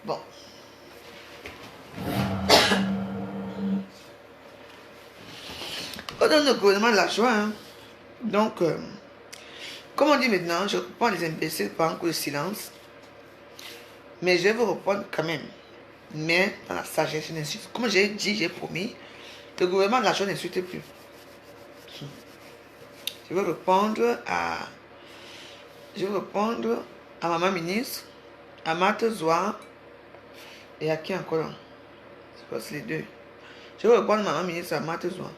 Bon. On donne le gouvernement de la joie. Hein. Donc, comme on dit maintenant, je reprends les imbéciles par un coup de silence. Mais je vais vous reprendre quand même. Mais dans la sagesse, je n'insulte. Comme j'ai dit, j'ai promis, le gouvernement de la joie n'insulte plus. Je vais répondre à... Je vais répondre à Maman Ministre, à Marthe Zoua et à qui encore? Je pense les deux. Je vais répondre à Maman Ministre, à Marthe Zoua.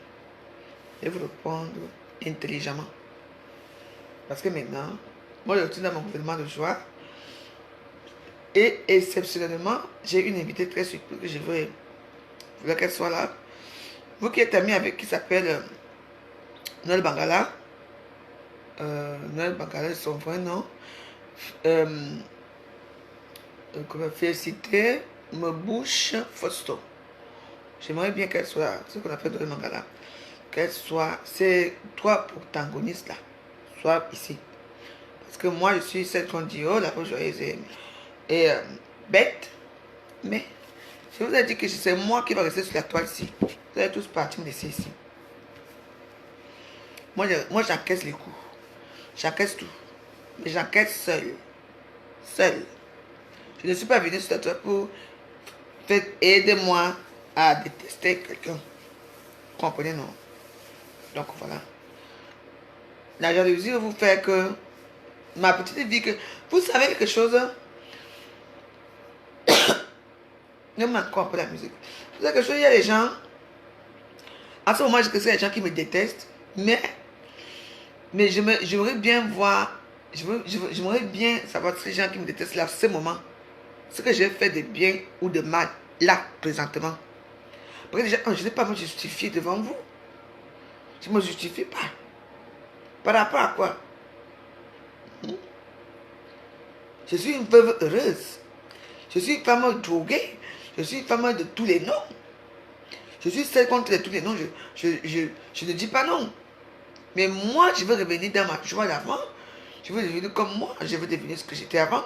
Je vais vous répondre intelligemment. Parce que maintenant, moi je retourne dans mon gouvernement de joie. Et exceptionnellement, j'ai une invitée très surprise que je veux qu'elle soit là. Vous qui êtes amis avec qui s'appelle Noël Bangala. Noël Bangala, c'est son vrai nom. Féliciter me bouche Fosto. J'aimerais bien qu'elle soit, ce qu'on appelle Noël Bangala. Qu'elle soit, c'est toi protagoniste là. Soit ici. Parce que moi je suis celle qu'on dit, oh la peau joyeuse et bête. Mais je vous ai dit que c'est moi qui va rester sur la toile ici. Vous allez tous partir me laisser ici. Moi j'encaisse les coups. J'encaisse tout. Mais j'encaisse seul. Seul. Je ne suis pas venu sur la toile pour faire aider-moi à détester quelqu'un. Vous comprenez, non? Donc voilà. La jalousie vous fait que ma petite vie que... Vous savez quelque chose? Ne m'accorde un peu la musique. Vous savez quelque chose, il y a des gens... En ce moment, je sais que c'est des gens qui me détestent. Mais j'aimerais bien voir... J'aimerais bien savoir ces gens qui me détestent là, à ce moment. Ce que j'ai fait de bien ou de mal, là, présentement. Parce que déjà, je n'ai pas à me justifier devant vous. Je ne me justifie pas. Par rapport à quoi? Je suis une veuve heureuse. Je suis une femme droguée. Je suis une femme de tous les noms. Je suis celle contre tous les noms. Je ne dis pas non. Mais moi, je veux revenir dans ma joie d'avant. Je veux devenir comme moi. Je veux devenir ce que j'étais avant.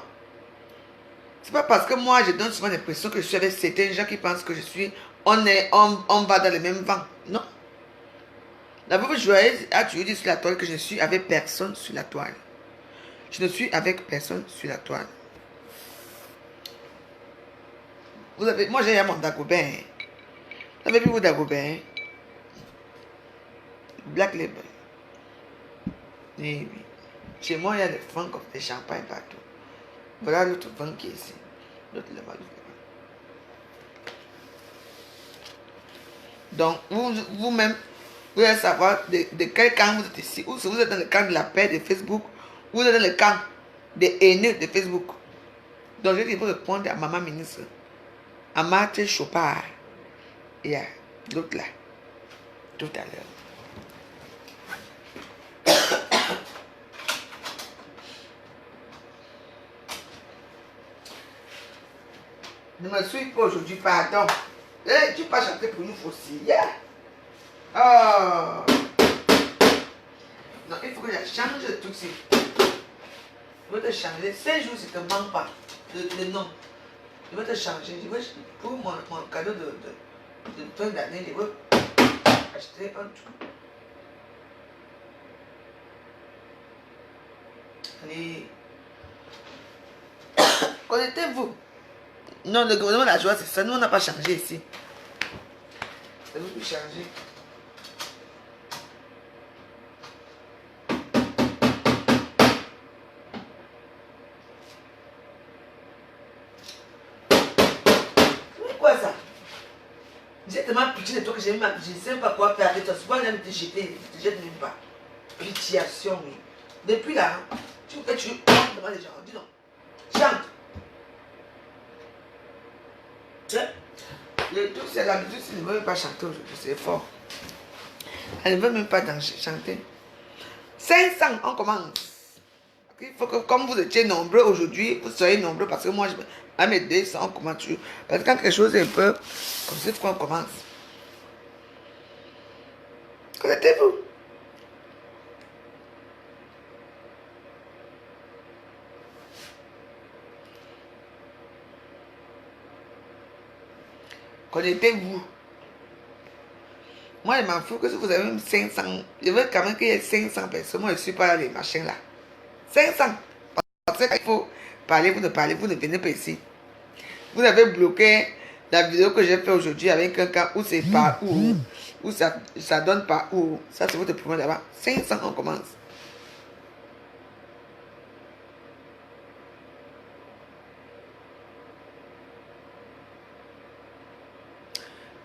C'est pas parce que moi, je donne souvent l'impression que je suis avec certains gens qui pensent que je suis... On va dans le même vent. Non. La veuve joyeuse a toujours dit sur la toile que je ne suis avec personne sur la toile. Je ne suis avec personne sur la toile. Vous avez, moi j'ai mon Dagobert. Vous avez vu vos Dagobert? Black Label. Oui, oui. Chez moi, il y a des vins comme des champagnes partout. Voilà l'autre vin qui est ici. L'autre là-bas, donc, vous-même, vous allez savoir de quel camp vous êtes ici. Ou si vous êtes dans le camp de la paix de Facebook, ou vous êtes dans le camp des haineux de Facebook. Donc, je vais vous répondre à Maman Ministre, à Marthe Chopard et à l'autre là, tout à l'heure. Ne me suis pas aujourd'hui, pardon. Tu n'as pas chanté pour nous fossile. Oh. Non, il faut que je change le truc. Je vais te changer. 5 jours, si tu ne te manques pas le nom. Je vais te changer. Pour mon cadeau de fin d'année, je vais acheter un truc. Allez. Connectez-vous. Non, le gouvernement de la joie, c'est ça. Nous, on n'a pas changé ici. Ça ne veut plus changer. C'est quoi ça? J'ai tellement pitié de toi que je ne sais pas quoi faire avec toi. Souvent, on aime te jeter. Je ne te jette même pas. Pitiation, oui. Depuis là, tu chantes devant les gens. Dis donc. Chante. Le truc, c'est l'habitude, elle ne veut même pas chanter aujourd'hui, c'est fort. Elle ne veut même pas chanter. 500, on commence. Il faut que, comme vous étiez nombreux aujourd'hui, vous soyez nombreux parce que moi, à mes 200, on commence toujours. Parce que quand quelque chose est un peu comme ça, il faut qu'on commence. Connectez-vous. Connectez-vous. Moi, je m'en fous que si vous avez même 500, je veux quand même qu'il y ait 500 personnes. Moi, je ne suis pas là, les machins là. 500. Parce qu'il faut parler, vous ne venez pas ici. Vous avez bloqué la vidéo que j'ai fait aujourd'hui avec un cas où c'est par où ça donne par où. Ça, c'est votre problème là-bas. 500, on commence.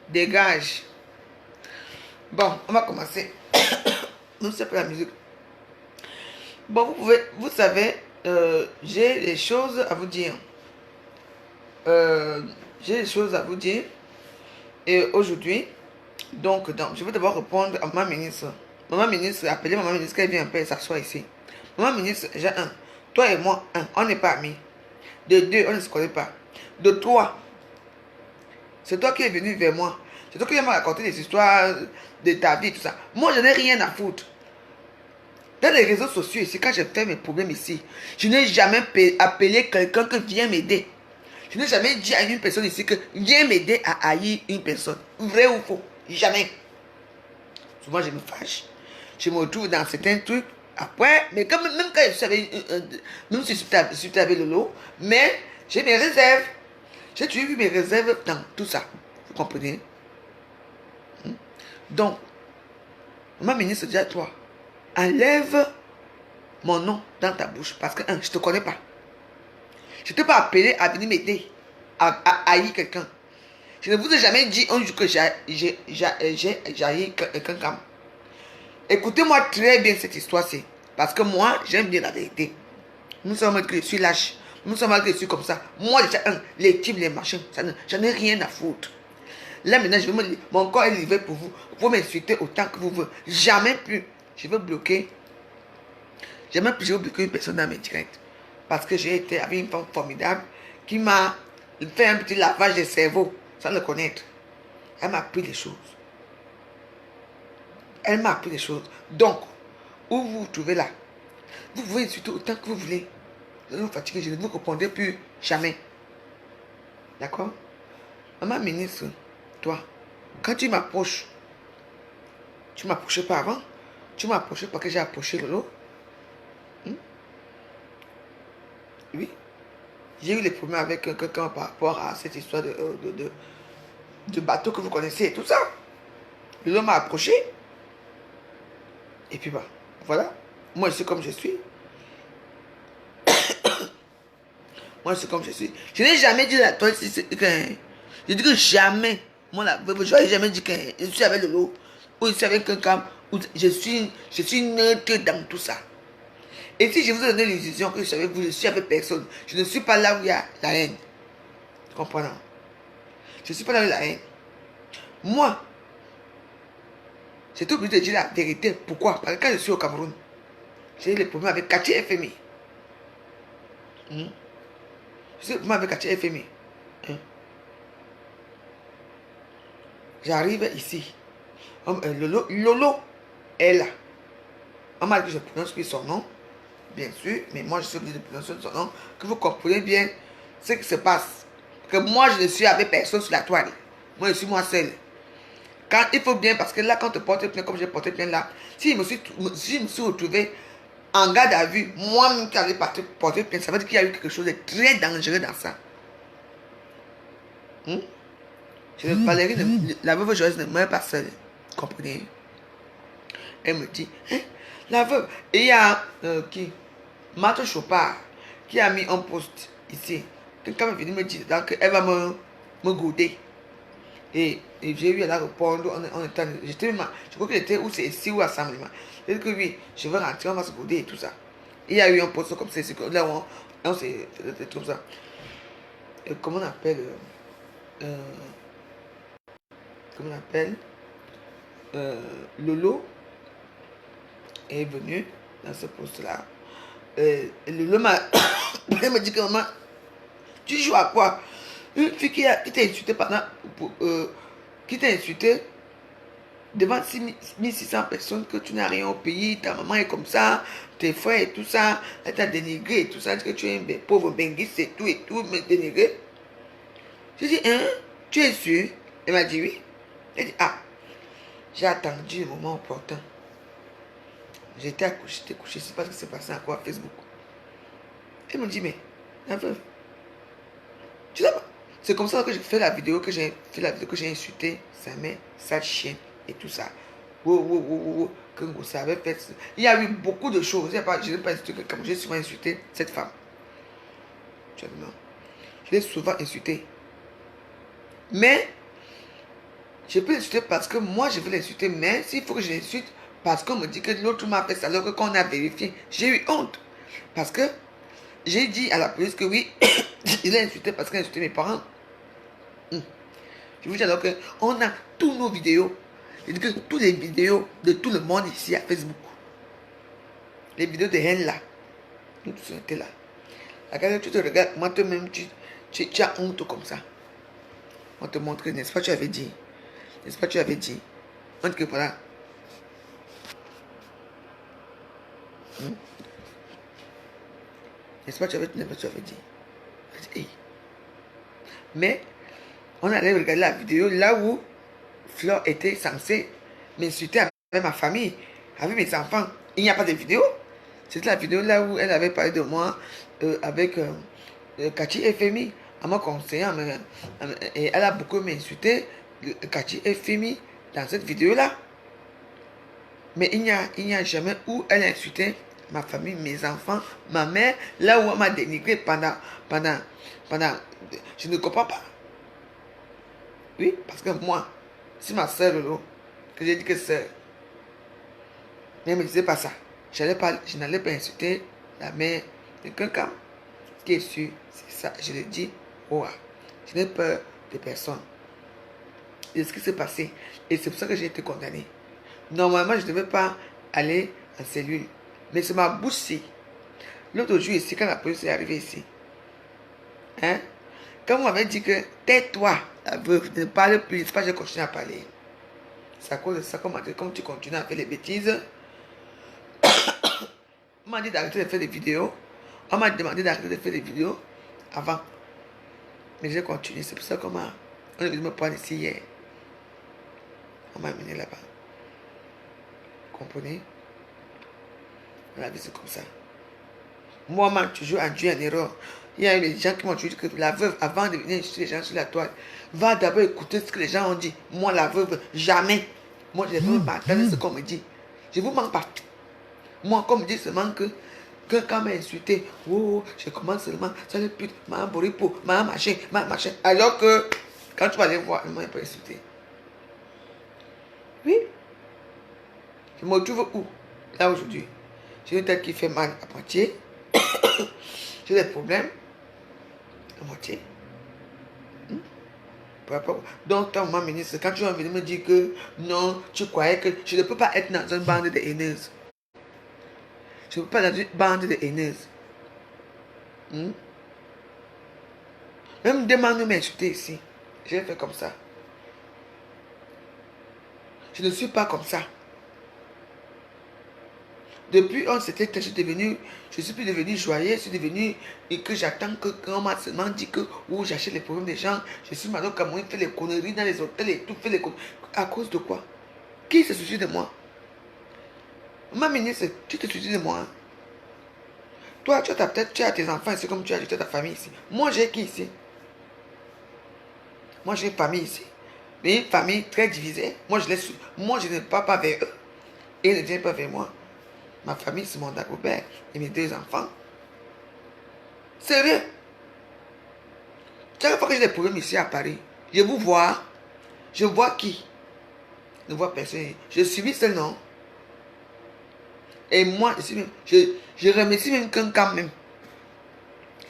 Dégage. Bon, on va commencer. Nous, c'est pas la musique. Bon, vous savez, j'ai des choses à vous dire. J'ai des choses à vous dire. Et aujourd'hui, donc, je vais d'abord répondre à ma ministre. Maman ministre, appelez maman ministre qu'elle vient un peu s'asseoir ici. Maman ministre, j'ai un. Toi et moi, un. On n'est pas amis. De deux, on ne se connaît pas. De trois, c'est toi qui es venu vers moi. C'est toi qui viens me raconter des histoires de ta vie, tout ça. Moi, je n'ai rien à foutre. Dans les réseaux sociaux ici, quand je fais mes problèmes ici, je n'ai jamais appelé quelqu'un qui vient m'aider. Je n'ai jamais dit à une personne ici que viens m'aider à haïr une personne. Vrai ou faux? Jamais. Souvent, je me fâche. Je me retrouve dans certains trucs. Après, mais même quand je suis avec, même si je suis avec Lolo, mais j'ai mes réserves. J'ai toujours eu mes réserves dans tout ça. Vous comprenez? Donc, ma ministre dit à toi, enlève mon nom dans ta bouche parce que, je ne te connais pas. Je ne t'ai pas appelé à venir m'aider à haïr quelqu'un. Je ne vous ai jamais dit un jour que j'ai haï quelqu'un. Écoutez-moi très bien cette histoire-ci. Parce que moi, j'aime bien la vérité. Nous sommes que je suis lâche. Nous sommes que je suis comme ça. Moi, déjà, les types, les machins, j'en ai rien à foutre. Là, maintenant, mon corps est livré pour vous. Vous pouvez m'insulter autant que vous voulez. Jamais plus. Je veux bloquer. Jamais plus je veux bloquer une personne dans mes directs. Parce que j'ai été avec une femme formidable qui m'a fait un petit lavage de cerveau sans le connaître. Elle m'a appris des choses. Elle m'a appris des choses. Donc, où vous vous trouvez là, vous pouvez insulter autant que vous voulez. Vous allez vous fatiguer, je ne vous répondrai plus jamais. D'accord? Maman ministre, toi, quand tu m'approches, tu ne m'approchais pas avant. Tu m'as approché parce que j'ai approché Lolo. Oui. J'ai eu les problèmes avec quelqu'un par rapport à cette histoire de bateau que vous connaissez et tout ça. Lolo m'a approché. Et puis bah, voilà. Moi, je suis comme je suis. Moi, je suis comme je suis. Je n'ai jamais dit à toi si c'est que... Je dis que jamais. Moi, je n'ai jamais dit que je suis avec Lolo. Ou je suis avec quelqu'un. Je suis neutre dans tout ça. Et si je vous ai donné l'illusion que je suis avec vous, je suis avec personne. Je ne suis pas là où il y a la haine. Tu comprends? Je ne suis pas là où il y a la haine. Moi, j'étais obligé de dire la vérité. Pourquoi? Parce que quand je suis au Cameroun, j'ai eu des problèmes avec Katia FMI. Je suis des problèmes avec Katia FMI. J'arrive ici. Lolo est là. On m'a dit que je prononce plus son nom. Bien sûr, mais moi je suis obligé de prononcer son nom. Que vous comprenez bien ce qui se passe. Que moi je ne suis avec personne sur la toile. Moi je suis moi seul. Quand il faut bien, parce que là quand tu portes plainte comme j'ai porté plainte là, si je me suis retrouvé en garde à vue, moi-même qui avais porté plainte, ça veut dire qu'il y a eu quelque chose de très dangereux dans ça. Valérie, la veuve Joyce ne meurt pas seule. Comprenez? Elle me dit, la veuve. Et il y a qui? Marthe Chopard qui a mis un post ici. Quelqu'un est venu me dire qu'elle va me goûter. Et j'ai eu à la répondre. Je crois qu'elle était où c'est ici ou assemblement. Elle dit que oui, je vais rentrer, on va se goûter et tout ça. Il y a eu un post comme ça. Là on s'est fait comme ça. Et comment on appelle Lolo est venu dans ce poste-là. Lolo m'a elle me dit que maman, tu joues à quoi? Une fille qui t'a insulté qui t'a insulté devant 6600 personnes, que tu n'as rien au pays, ta maman est comme ça, tes frères et tout ça, elle t'a dénigré et tout ça, que tu es un pauvre benguiste et tout, me dénigrer. Je dis, tu es sûr? Elle m'a dit oui. Elle dit, ah, j'ai attendu le moment opportun. J'étais couché, je ne sais pas ce qui s'est passé encore à Facebook. Elle me dit, mais, la veuve, tu sais pas, c'est comme ça que j'ai fait la vidéo, que j'ai insulté sa mère, sa chienne et tout ça. Que vous savez faire. Il y a eu beaucoup de choses. Je n'ai pas insulté quelqu'un, j'ai souvent insulté cette femme. Je l'ai souvent insulté. Mais, je peux l'insulter parce que moi, je veux l'insulter. Mais s'il faut que je l'insulte, parce qu'on me dit que l'autre m'a fait ça, alors que quand on a vérifié, j'ai eu honte. Parce que j'ai dit à la police que oui, il a insulté parce qu'il a insulté mes parents. Je vous dis alors qu'on a tous nos vidéos. Je dis que toutes les vidéos de tout le monde ici à Facebook. Les vidéos de haine là. Nous tous étaient là. Regarde, tu te regardes, moi toi-même, tu as honte comme ça. On te montre, n'est-ce pas, tu avais dit. N'est-ce pas, tu avais dit. On te voilà. N'est-ce pas, tu avais dit. Hey. Mais, on allait regarder la vidéo là où Flore était censée m'insulter avec ma famille, avec mes enfants. Il n'y a pas de vidéo. C'était la vidéo là où elle avait parlé de moi avec Kachi FMI, à mon conseillant. Et elle a beaucoup m'insulté, Kachi FMI, dans cette vidéo-là. Mais il n'y a jamais où elle a insulté ma famille, mes enfants, ma mère, là où elle m'a dénigré pendant. Je ne comprends pas. Oui, parce que moi, si ma soeur Lolo, que j'ai dit que soeur, mais elle ne me disait pas ça. Je n'allais pas insulter la mère de quelqu'un. Ce qui est sûr, c'est ça. Je le dis, oh, je n'ai peur de personne. Et ce qui s'est passé. Et c'est pour ça que j'ai été condamné. Normalement, je ne devais pas aller en cellule. Mais c'est ma bouche-ci. L'autre jour ici, quand la police est arrivée ici, hein, quand on m'avait dit que tais-toi, ne parle plus, c'est pas que j'ai continué à parler. C'est à cause de ça qu'on m'a dit, comme tu continues à faire les bêtises, on m'a dit d'arrêter de faire des vidéos. On m'a demandé d'arrêter de faire des vidéos avant. Mais j'ai continué. C'est pour ça qu'on m'a. On est venu me prendre ici hier. On m'a amené là-bas. Vous comprenez? La vie, c'est comme ça. Moi, je suis toujours induit en erreur. Il y a eu des gens qui m'ont dit que la veuve, avant de venir insulter les gens sur la toile, va d'abord écouter ce que les gens ont dit. Moi, la veuve, jamais. Moi, je ne vais pas attendre ce qu'on me dit. Je ne vous manque pas. Moi, comme me dit seulement que quelqu'un m'a insulté, oh, je commence seulement, ça n'est plus, ma boripo, ma machin. Alors que, quand tu vas aller voir, il m'a pas insulté. Oui. Je me retrouve où? Là aujourd'hui. J'ai une tête qui fait mal à moitié. J'ai des problèmes à moitié. Donc, ton maman ministre, quand tu vas venir me dire que non, tu croyais que je ne peux pas être dans une bande de haineuses. Je ne peux pas être dans une bande de haineuses. Même demande de m'insulter ici. J'ai fait comme ça. Je ne suis pas comme ça. Depuis on s'était, je suis plus devenu joyeux, je suis devenu et que j'attends que quand on m'a seulement dit que j'achète les problèmes des gens, je suis maintenant comme on fait les conneries dans les hôtels et tout, fait les conneries. À cause de quoi? Qui se soucie de moi? Ma ministre, tu te soucies de moi? Hein? Toi, tu as ta tête, tu as tes enfants ici comme tu as ta famille ici. Moi, j'ai qui ici? Moi, j'ai une famille ici. Mais une famille très divisée. Moi, je ne pars pas vers eux. Et ils ne viennent pas vers moi. Ma famille, c'est mon Dagobert et mes 2 enfants. Sérieux? Chaque fois que j'ai des problèmes ici à Paris, je vous vois. Je vois qui? Je ne vois personne. Je subis ce nom. Et moi, je remercie même quelqu'un même.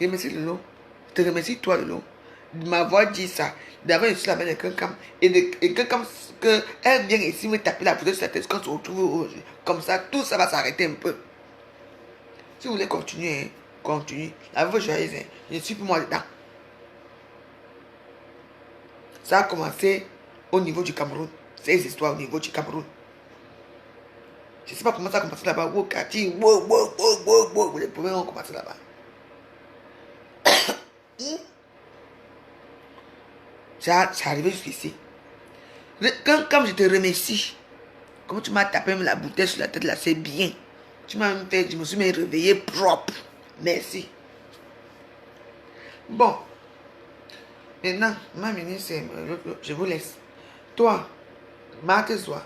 Je remercie Lolo. Je te remercie toi, Lolo, de m'avoir dit ça. D'avoir reçu la main de quelqu'un. Et quelqu'un qu'elle vient ici me taper la photo sur la tête quand on se retrouve. Comme ça, tout ça va s'arrêter un peu. Si vous voulez continuer, hein, continuez. La vie joyeuse, hein, je ne suis plus moi dedans. Ça a commencé au niveau du Cameroun. Ces histoires au niveau du Cameroun. Je ne sais pas comment ça a commencé là-bas. Wow, Cathy, wow. Les problèmes ont commencé là-bas. Ça arrivé jusqu'ici. Quand je te remercie, comme tu m'as tapé la bouteille sur la tête là, c'est bien. Tu m'as même fait, je me suis même réveillé propre. Merci. Bon, maintenant, ma ministre, je vous laisse. Toi, Marthe-toi,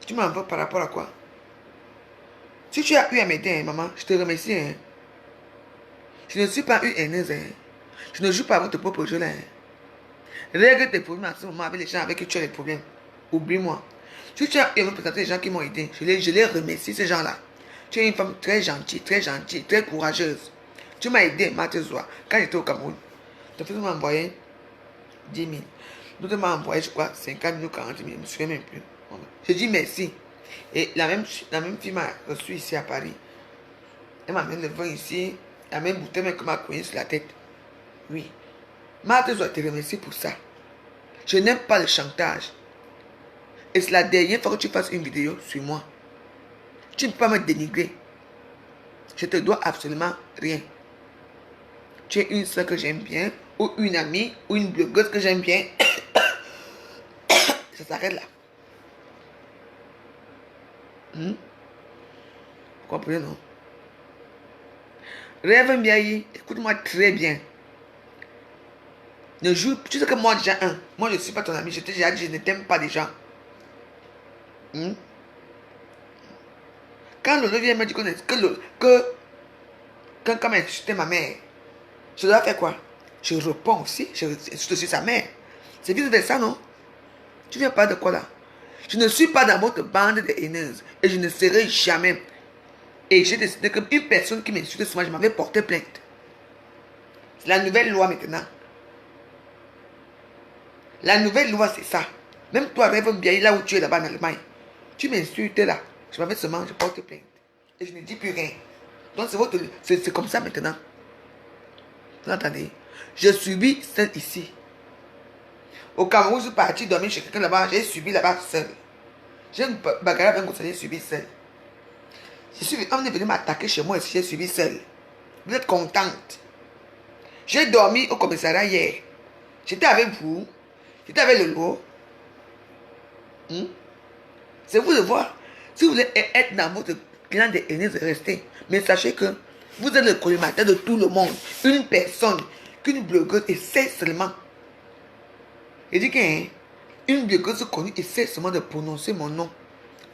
tu m'en veux par rapport à quoi? Si tu as eu à m'aider, hein, maman, je te remercie. Hein. Je ne suis pas une haineuse. Hein. Je ne joue pas à votre propre jeu là. Hein. Règle tes problèmes à ce moment avec les gens avec qui tu as des problèmes. Oublie-moi. Si tu as eu à me présenter les gens qui m'ont aidé, je les remercie, ces gens-là. Tu es une femme très gentille, très courageuse. Tu m'as aidé, Marthe-toi, quand j'étais au Cameroun. Ton fils m'a envoyé 10 000. L'autre m'a envoyé, je crois, 50 000 ou 40 000. Je ne me souviens même plus. Je dis merci. Et la même fille m'a reçu ici à Paris. Elle m'a amené le vin ici. La même bouteille même que m'a cogné sur la tête. Oui. Marthe doit te remercier pour ça. Je n'aime pas le chantage. Et c'est la dernière fois que tu fasses une vidéo sur moi. Tu ne peux pas me dénigrer. Je te dois absolument rien. Tu es une soeur que j'aime bien, ou une amie, ou une blogueuse que j'aime bien. Ça s'arrête là. Vous comprenez, non? Rêve Mbiaye, écoute-moi très bien. Ne joue, tu sais que moi déjà, moi je ne suis pas ton ami, je t'ai déjà dit, je ne t'aime pas déjà. Quand Lolo vient me dire que quand m'a insulté ma mère, je dois faire quoi? Je réponds aussi, je suis sa mère. C'est vice versa, non? Tu viens pas de quoi là? Je ne suis pas dans votre bande de haineuses et je ne serai jamais. Et j'ai décidé qu'une personne qui m'insulte souvent, je m'avais porté plainte. C'est la nouvelle loi maintenant. La nouvelle loi, c'est ça. Même toi, Rêve bien là où tu es là-bas en Allemagne, tu m'insultes là. Je m'avais seulement, je porte plainte. Et je ne dis plus rien. Donc c'est comme ça maintenant. Vous entendez? Je subis seul ici. Au Cameroun, je suis parti dormir chez quelqu'un là-bas, j'ai subi là-bas seul. J'ai une bagarre avec un conseiller, j'ai subi seul. On est venu m'attaquer chez moi ici, j'ai subi seul. Vous êtes contente? J'ai dormi au commissariat hier. J'étais avec vous. J'étais avec le lot. C'est vous de voir. Si vous voulez être dans votre clan des aînés, restez. Mais sachez que vous êtes le collimateur de tout le monde. Une personne, qu'une blogueuse essaie seulement. Je dis qu'une blogueuse connue essaie seulement de prononcer mon nom.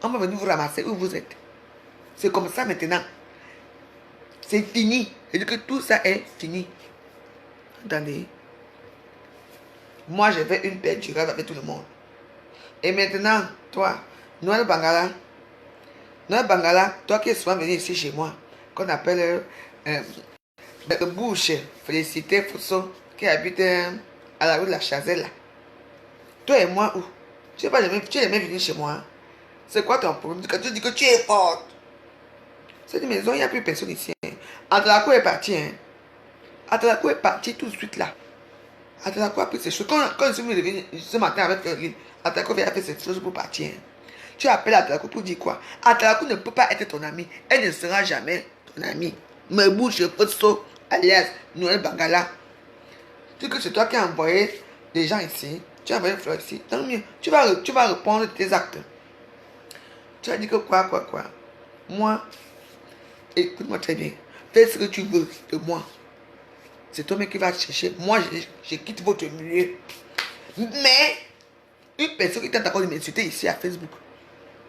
On va venir vous ramasser où vous êtes. C'est comme ça maintenant. C'est fini. Je dis que tout ça est fini. Attendez. Moi, j'ai fait une paix durable avec tout le monde. Et maintenant, toi, Noël Bangala, toi qui es souvent venu ici chez moi, qu'on appelle Bouche, Félicité Fousson, qui habite à la rue de la Chazelle. Toi et moi, où? Tu n'es pas jamais venu chez moi. C'est quoi ton problème? Quand tu dis que tu es forte. Cette maison, il n'y a plus personne ici. Atlako est parti. Atlako est parti tout de suite là. Atlako a pris ses choses. Quand je suis venu ce matin avec Caroline, Atlako a fait ses choses pour partir. Tu appelles Atlako pour dire quoi? Atlako ne peut pas être ton ami. Elle ne sera jamais ton amie. Me bouche, Fosso, alias Noël Bangala. Tu dis que c'est toi qui as envoyé des gens ici. Tu as envoyé Fleur ici. Tant mieux. Tu vas répondre de tes actes. Tu as dit que quoi? Moi, écoute-moi très bien. Fais ce que tu veux de moi. C'est toi-même qui vas chercher. Moi, je quitte votre milieu. Mais, une personne qui tente encore de m'insulter ici à Facebook,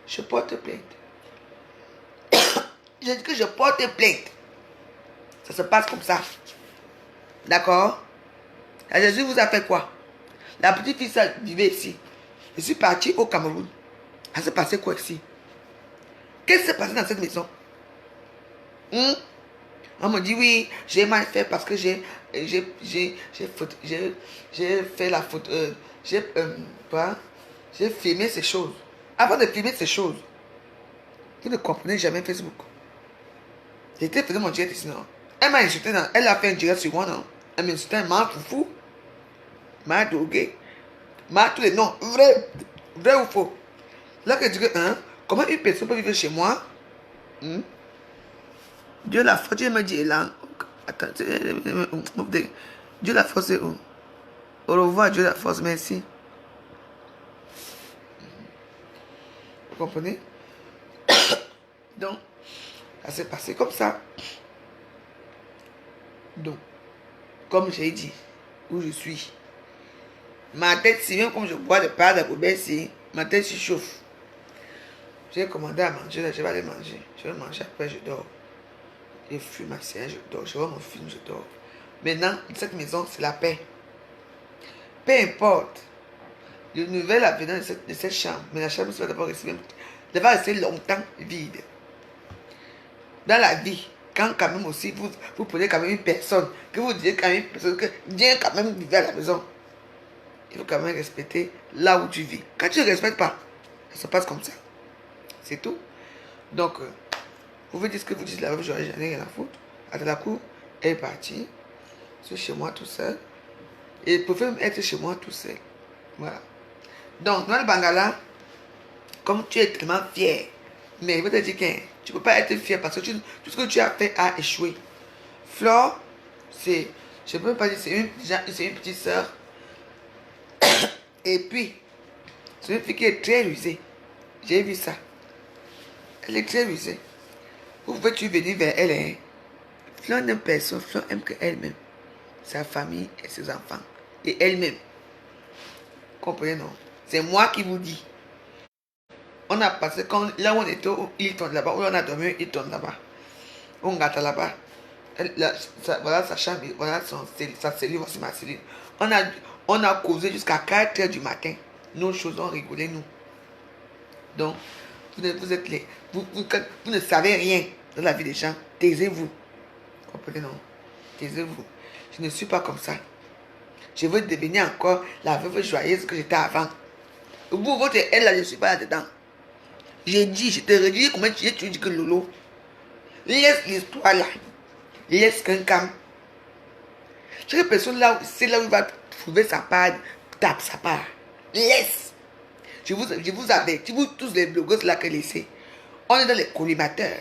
je porte plainte. Je dis que je porte plainte. Ça se passe comme ça. D'accord? La Jésus vous a fait quoi? La petite fille, ça vivait ici. Je suis parti au Cameroun. Ça s'est passé quoi ici? Qu'est-ce qui s'est passé dans cette maison? On me dit oui, j'ai mal fait parce que j'ai fait la faute. J'ai filmé ces choses. Avant de filmer ces choses, vous ne comprenez jamais Facebook. J'étais faisant mon direct ici, non? Elle m'a insulté, non? Elle a fait un direct sur moi, non? Elle m'a insulté, m'a foufou, m'a drogué, m'a tous les noms. Vrai ou faux? Là que je dis que, comment une personne peut vivre chez moi? Dieu la force, Dieu me dit là. Attends, Dieu la force est où? Au revoir, Dieu la force, merci. Vous comprenez? Donc, ça s'est passé comme ça. Donc, comme j'ai dit, où je suis, ma tête, si même comme je bois de part de poubelle, si ma tête se chauffe. J'ai commandé à manger, là, je vais aller manger. Je vais manger, après je dors. Je fume ma séance, je dors. Je vois mon film, je dors. Maintenant, cette maison, c'est la paix. Peu importe le nouvel avenant de cette chambre, mais la chambre va d'abord rester, elle va rester longtemps vide. Dans la vie, quand quand même aussi, vous prenez quand même une personne, que vous dites quand même une personne, que viens quand même vivre à la maison. Il faut quand même respecter là où tu vis. Quand tu ne respectes pas, ça se passe comme ça. C'est tout. Donc, vous pouvez dire ce que vous dites, la veuve, j'en ai rien à foutre. À la cour, elle est partie. Je suis chez moi tout seul. Et il pouvait même être chez moi tout seul. Voilà. Donc, dans le Bangala, comme tu es tellement fier, mais je veux te dire que tu ne peux pas être fier parce que tout ce que tu as fait a échoué. Flore, c'est, je ne peux pas dire, c'est une petite soeur. Et puis, c'est une fille qui est très rusée. J'ai vu ça. Elle est très rusée. Vous pouvez-tu venir vers elle, hein? Flore n'aime personne, Flore aime que elle-même, sa famille et ses enfants. Et elle-même. Comprenez, non? C'est moi qui vous dis. On a passé, là où on était, il tourne là-bas, où on a dormi, il tourne là-bas. On gâte là-bas. Voilà sa chambre, voilà sa cellule, voici ma cellule. On a causé jusqu'à 4 heures du matin. Nos choses ont rigolé, nous. Donc, vous ne savez rien de la vie des gens. Taisez-vous. Comprenez, non? Taisez-vous. Je ne suis pas comme ça. Je veux devenir encore la veuve joyeuse que j'étais avant. Vous, votre elle, là, je ne suis pas là-dedans. J'ai dit, je te redis comment tu dis que Lolo. Laisse l'histoire là. Laisse quelqu'un. Chaque personne là, c'est là où il va trouver sa part, tape sa part. Laisse. Je vous avertis, vous tous les blogueurs là que laissez. On est dans les collimateurs.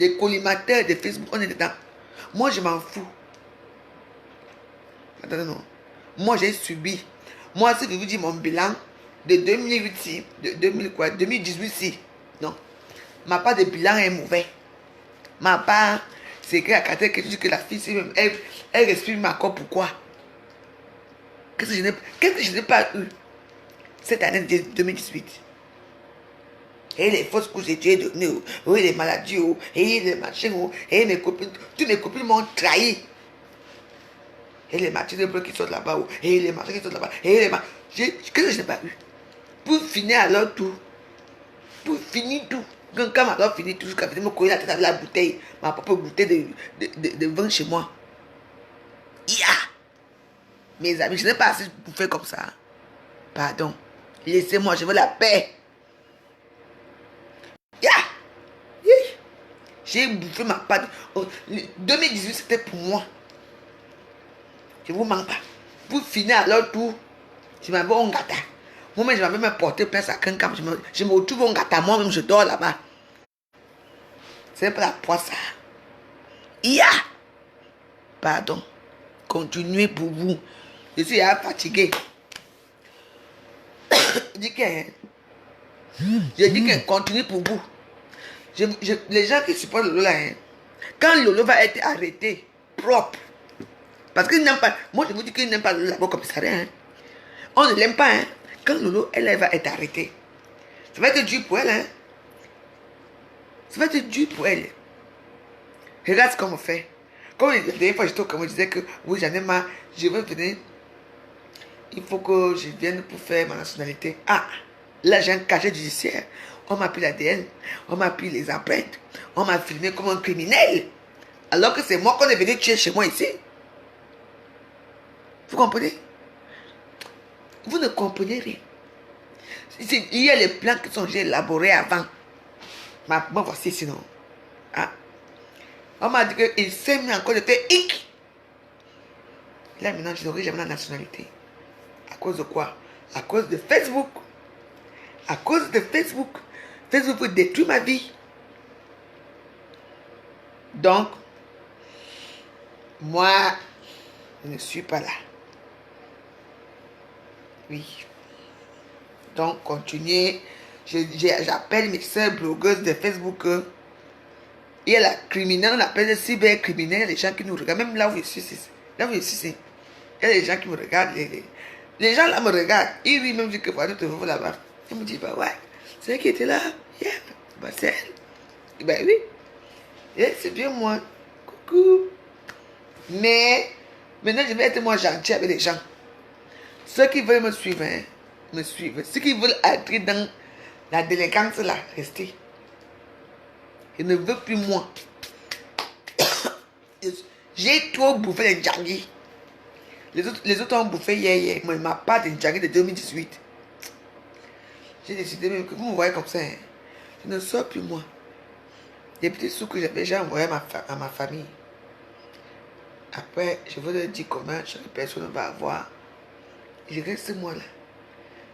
Les collimateurs de Facebook, on est dedans. Moi, je m'en fous. Attendez, non. Moi, j'ai subi. Moi, si je vous dis mon bilan de 2008, de 2018, si. Non. Ma part de bilan est mauvais. Ma part, c'est écrit à Catherine que tu dis que la fille, elle respire ma corps. Pourquoi? Qu'est-ce que je n'ai pas eu cette année de 2018? Et les fausses couches que tu as données, et les maladies, et les machins, et mes copines, toutes mes copines m'ont trahi. Et les machins de bleu qui sont là-bas, et les machins qui sont là-bas, et les machins. Qu'est-ce que je n'ai pas eu? Pour finir alors tout. Pour finir tout. Quand ma doit finir tout, jusqu'à venir me courir la tête avec la bouteille, ma propre bouteille de vin chez moi. Ya! Mes amis, je n'ai pas assez bouffé comme ça. Pardon. Laissez-moi, je veux la paix. Ya! J'ai bouffé ma part. 2018, c'était pour moi. Je ne vous mens pas. Pour finir alors tout, je m'avais un gâteau. Moi-même, je m'avais même porté place à quelqu'un. Je me retrouve un gâteau. Moi-même, je dors là-bas. C'est pas la poisse, ça. Ya! Pardon. Continuez pour vous. Je suis fatigué. Je dis que continue pour vous. Les gens qui supportent Lolo là, hein, quand Lolo va être arrêté, propre, parce qu'il n'aime pas, moi je vous dis qu'il n'aime pas Lolo là-bas comme ça, hein. On ne l'aime pas, hein. Quand Lolo, elle va être arrêtée, ça va être dur pour elle, hein. Ça va être dur pour elle. Regarde ce qu'on me fait. Comme la dernière fois, j'étais au Cameroun, je disais que oui, j'en ai marre, je veux venir. Il faut que je vienne pour faire ma nationalité. Ah, là j'ai un casier judiciaire. On m'a pris l'ADN, on m'a pris les empreintes, on m'a filmé comme un criminel. Alors que c'est moi qu'on est venu tuer chez moi ici. Vous comprenez? Vous ne comprenez rien. Il y a les plans qui sont déjà élaborés avant. Moi voici sinon. Ah. On m'a dit qu'il s'est mis encore de faire hic. Là maintenant, je n'aurai jamais la nationalité. À cause de quoi? À cause de Facebook. À cause de Facebook. Facebook veut détruire ma vie. Donc, moi, je ne suis pas là. Oui. Donc, continuez. J'appelle mes soeurs blogueuses de Facebook. Il y a la criminelle, on appelle cybercriminel, les gens qui nous regardent. Même là où je suis, là où je suis, il y a des gens qui me regardent. Les gens là me regardent. Ils rient même que tu te vois là-bas. Ils me disent, bah ouais, c'est elle qui était là. Yeah. Bah c'est elle. Bah oui. Yeah, c'est bien moi. Coucou. Mais maintenant, je vais être moi gentil avec les gens. Ceux qui veulent me suivre, hein, me suivent. Ceux qui veulent entrer dans la délinquance là, restez. Je ne veux plus moi. J'ai trop bouffé les djangis. Les autres ont bouffé hier. Moi, ma part de djangis de 2018. J'ai décidé même que vous me voyez comme ça. Hein. Je ne sors plus moi. Les petits sous que j'avais déjà envoyés à ma famille. Après, je veux leur dire comment chaque personne va avoir. Je reste moi là.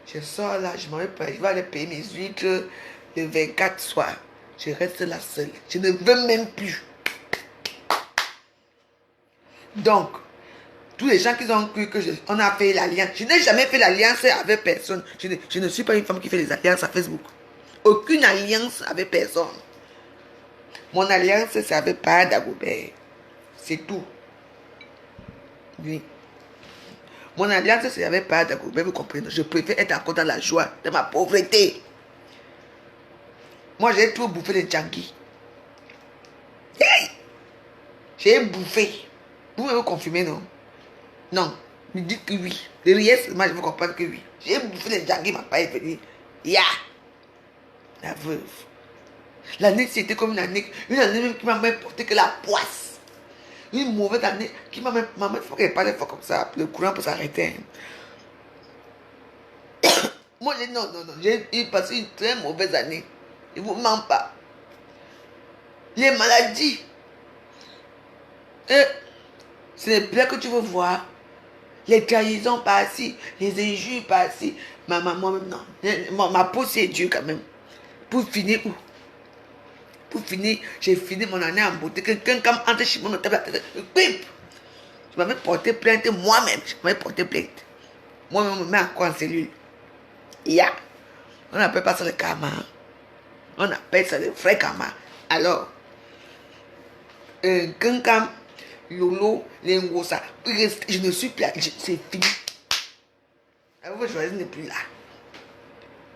Je sors là, je m'en vais pas. Je vais aller payer mes huîtres le 24 soir. Je reste là seule. Je ne veux même plus. Donc, tous les gens qui ont cru que on a fait l'alliance. Je n'ai jamais fait l'alliance avec personne. Je ne suis pas une femme qui fait les alliances à Facebook. Aucune alliance avec personne. Mon alliance, c'est avec Père Dagobert. C'est tout. Oui. Mon alliance, c'est avec Père Dagobert, vous comprenez. Je préfère être encore dans la joie, dans ma pauvreté. Moi, j'ai trop bouffé les djangis. Hey! J'ai bouffé. Vous me confirmez, non? Non. Me dites que oui. Le reste, moi, je veux comprendre que oui. J'ai bouffé les djangis, ma part est venue. Ya! La veuve. L'année, c'était comme une année même qui m'a même porté que la poisse. Une mauvaise année qui m'a même... Maman, il faut qu'elle parle fort comme ça. Le courant peut s'arrêter. Moi, non. J'ai passé une très mauvaise année. Je ne vous mens pas. Les maladies. C'est les plaies que tu veux voir. Les trahisons par-ci. Les injures par-ci. Ma maman, même non. Ma peau, c'est dur quand même. Pour finir où? Pour finir, j'ai fini mon année en beauté. Quelqu'un comme entre chez moi me tape la tête. Pip! Je m'avais porté plainte moi-même. Je m'avais porté plainte. Moi-même, je me mets encore en cellule. Ya. On appelle pas ça le karma. On appelle ça le vrai karma. Alors, quelqu'un, Lolo, Lengosa, je ne suis plus là. C'est fini. Alors, je n'est plus là.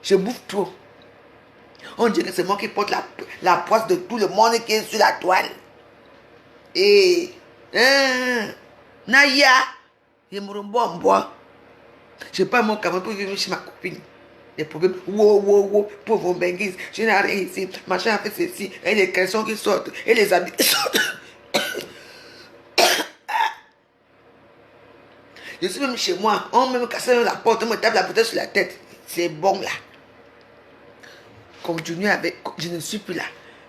Je bouffe trop. On dirait que c'est moi qui porte la poisse de tout le monde qui est sur la toile. Et Naya, je me rembois en bois. Je n'ai pas mon camion pour vivre chez ma copine. Les problèmes, wow, pauvre benguise, je n'ai rien ici, machin a fait ceci, et les caleçons qui sortent, et les habits qui sortent. Je suis même chez moi, on me casse la porte, on me tape la bouteille sur la tête. C'est bon là. Continuez avec, je ne suis plus là.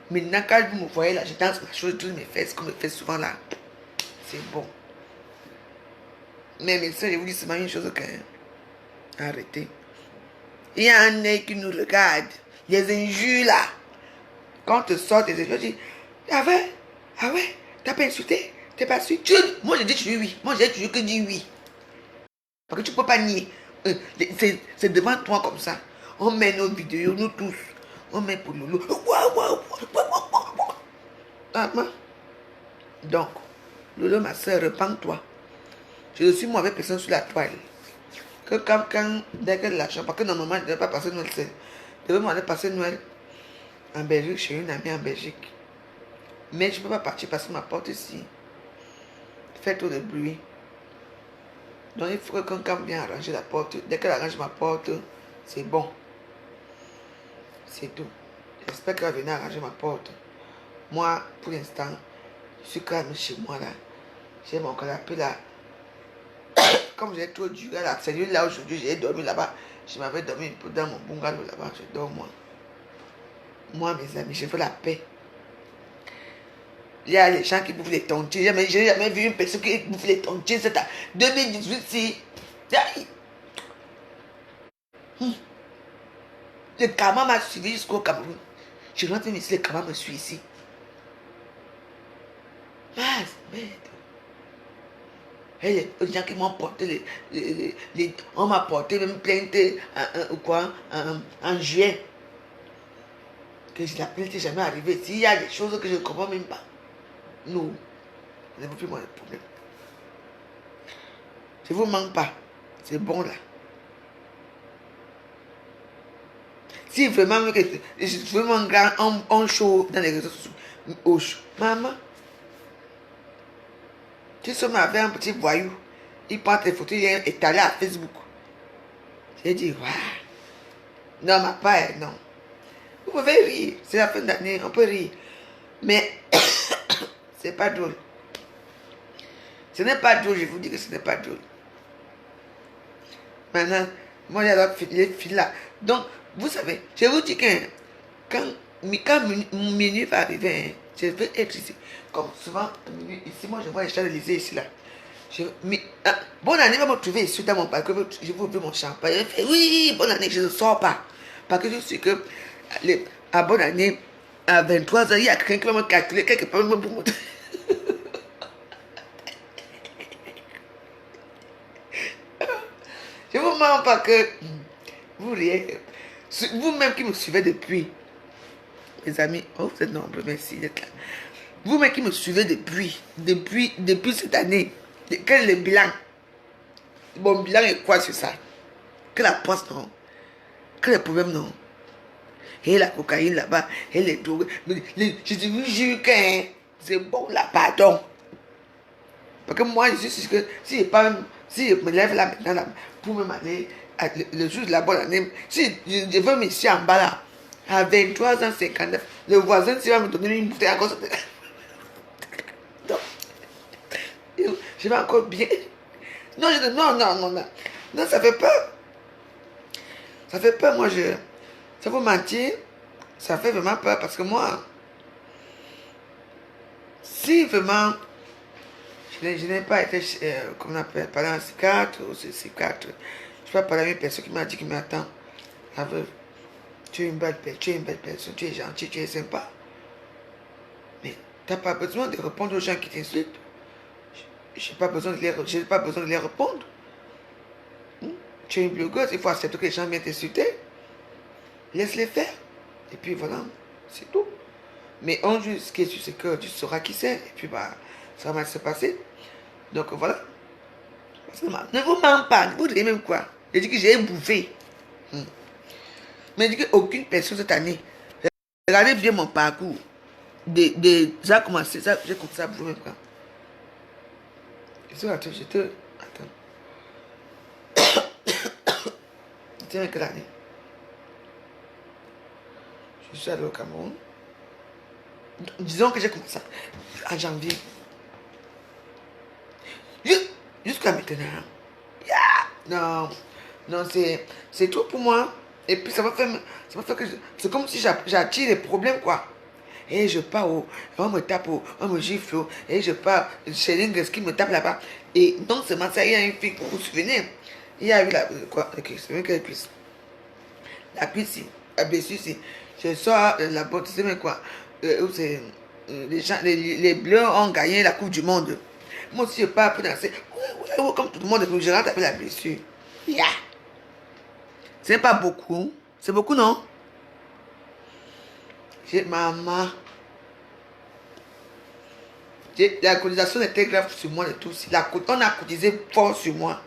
Maintenant, quand vous me voyez là, je danse ma chose, toutes mes fesses, comme je fais souvent là. C'est bon. Mais mes soeurs, je vous dis seulement une chose quand même. Arrêtez. Il y en a qui nous regardent. Les injures là. Quand tu sors tes injures, tu dis, ah ouais, t'as pas insulté, t'es pas su. Moi je dis oui. Moi j'ai toujours que dit oui. Parce que tu peux pas nier. C'est devant toi comme ça. On met nos vidéos, nous tous. On met pour Lolo. Donc, Lolo, ma soeur, repends-toi. Je suis mauvaise personne sur la toile. Que quand dès que l'argent, parce que normalement, je ne devais pas passer Noël seul. Je devais m'aller passer Noël en Belgique, chez une amie en Belgique. Mais je ne peux pas partir parce que ma porte ici fait trop de bruit. Donc il faut que quelqu'un vienne arranger la porte. Dès qu'elle arrange ma porte, c'est bon. C'est tout. J'espère qu'elle va venir arranger ma porte. Moi, pour l'instant, je suis calme chez moi là. J'ai mon canapé là. Comme j'ai trop duré à la cellule là aujourd'hui, j'ai dormi là-bas. Je m'avais dormi un peu dans mon bungalow là-bas. Je dors moi. Moi, mes amis, je veux la paix. Il y a les gens qui bouffent les tontines. Je n'ai jamais vu une personne qui bouffe les tontines. C'est en 2018, si. Le karma m'a suivi jusqu'au Cameroun. Je rentre ici, le karma me suit ici. Ah, merde. Et les gens qui m'ont porté, on m'a porté même plainte en juillet. que la paix n'était jamais arrivée. S'il y a des choses que je ne comprends même pas, non, ce n'est plus mon problème. Je ne vous manque pas. C'est bon là. Si vraiment, je suis vraiment grand, on show dans les réseaux sociaux. Maman, tu sommes avec un petit voyou. Il prend tes photos, il est étalé à Facebook. J'ai dit, waouh. Non, ma part, non. Vous pouvez rire. C'est la fin d'année, on peut rire. Mais, c'est pas drôle. Ce n'est pas drôle, je vous dis que ce n'est pas drôle. Maintenant, moi, les filles là. Donc, vous savez, je vous dis que quand minuit va arriver, hein, je vais être ici. Comme souvent, ici, moi, je vois les Champs-Élysées ici là. Bonne année, va me trouver ici dans mon parc. Je vous ouvrir mon champagne. Je fais, oui, bonne année, je ne sors pas. Parce que je sais que à bonne année, à 23 ans, il y a quelqu'un qui va me calculer quelque part pour me. Je vous mens pas que vous riez. Vous-même qui me suivez depuis, mes amis, oh, vous êtes nombreux, merci d'être là. Vous-même qui me suivez depuis cette année, quel est le bilan? Mon bilan est quoi sur ça? Que la poste, non? Que les problèmes, non? Et la cocaïne là-bas, et les drogues. Je vous jure que c'est bon là, pardon. Parce que moi, je suis sûr que si je me lève là maintenant là, pour me aller le jour de la bonne année, si je veux ici en bas là, à 23 ans 59, le voisin s'il va me donner une bouteille encore. Donc, je vais encore bien. Non, non, ça fait peur. Ça fait peur, moi ça vous mentir, ça fait vraiment peur parce que moi, si vraiment je n'ai pas été, comme on appelle, parler en psychiatre ou psychiatre. Je ne peux pas parler à une personne qui m'a dit qu'il m'attend. Tu es une belle personne, tu es gentil, tu es sympa. Mais tu n'as pas besoin de répondre aux gens qui t'insultent. Je n'ai pas besoin de les répondre. Tu es une blogueuse, il faut accepter que les gens viennent t'insulter. Laisse-les faire. Et puis voilà, c'est tout. Mais un jour, ce qui est sûr, c'est que tu sauras qui c'est. Et puis bah, ça va se passer. Donc voilà. Ne vous ment pas, vous direz même quoi. J'ai dit que j'ai bouffé. Mais je dis qu'aucune personne cette année. Regardez bien mon parcours. Ça a commencé, j'ai commencé à bouffer même quoi. Attends. C'était quelle année? Je suis allé au Cameroun. Disons que j'ai commencé en janvier. Jusqu'à maintenant. Yeah. Non, c'est tout pour moi. Et puis ça va faire que c'est comme si j'attire les problèmes quoi. Et je pars, on me tape, on me gifle, et je pars chez l'Ingress qui me tape là-bas. Et non seulement ça, il y a une fille, vous vous souvenez, il y a eu quoi, ok, c'est même quelle cuisse. La cuisse, la blessure ici. Je sors la botte, tu sais même quoi, où c'est, les Bleus ont gagné la Coupe du Monde. Moi aussi, je pars pour danser. Comme tout le monde, je rentre avec la blessure. Yeah. Ce n'est pas beaucoup. C'est beaucoup, non? Maman. La cotisation était grave sur moi et tout. On a cotisé fort sur moi.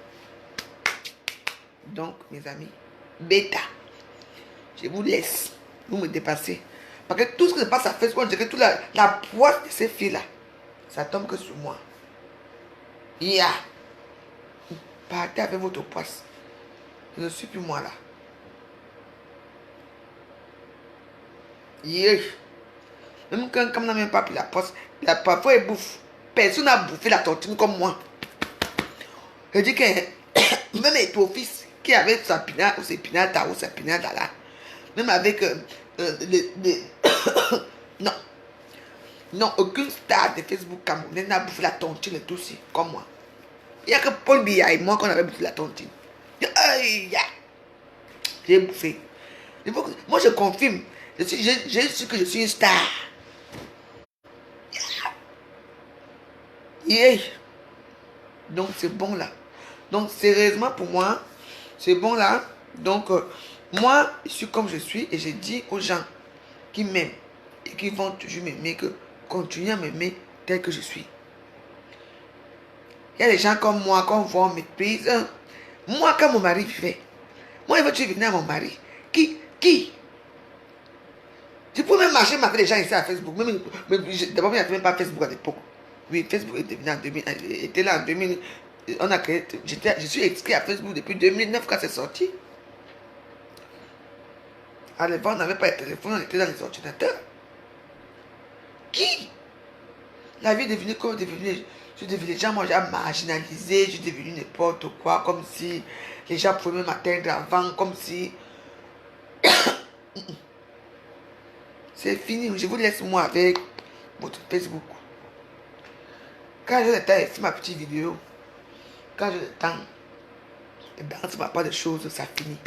Donc, mes amis, bêta. Je vous laisse. Vous me dépassez. Parce que tout ce qui se passe à Facebook, on dirait que toute la poisse de ces filles-là, ça tombe que sur moi. Yeah. Partez avec votre poisse. Je ne suis plus moi là. Yeah. Même quand on n'a même pas pris la poisse, parfois il bouffe. Personne n'a bouffé la tortue comme moi. Je dis que même les fils qui avaient sa pinade ou ses pinades ou sa pinade là, même avec non. Non, aucune star de Facebook camerounais n'a bouffé la tontine et tout aussi, comme moi. Il n'y a que Paul Biya et moi qu'on avait bouffé la tontine. J'ai bouffé. Moi je confirme. J'ai su que je suis une star. Yeah. Donc c'est bon là. Donc sérieusement pour moi, c'est bon là. Donc moi, je suis comme je suis et j'ai dit aux gens, qui m'aiment et qui vont toujours m'aimer, que continuer à m'aimer tel que je suis. Il y a des gens comme moi, qu'on voit, on méprise. Moi, quand mon mari vivait, moi, il veut toujours venir à mon mari. Qui Je pouvais même marcher, m'appeler les gens ici à Facebook. D'abord, il n'y avait même pas Facebook à l'époque. Oui, Facebook est devenu en 2000, était là en 2000. On a créé, je suis inscrit à Facebook depuis 2009 quand c'est sorti. À l'époque, on n'avait pas de téléphone, on était dans les ordinateurs. Qui La vie est devenue comme devenue. Je suis devenu, les gens m'ont déjà marginalisé, je suis devenu n'importe quoi, comme si les gens pouvaient m'atteindre avant, comme si. C'est fini, je vous laisse moi avec votre Facebook. Quand j'ai le temps, je fais ma petite vidéo. Quand j'ai le temps, dans ce pas de choses, ça finit.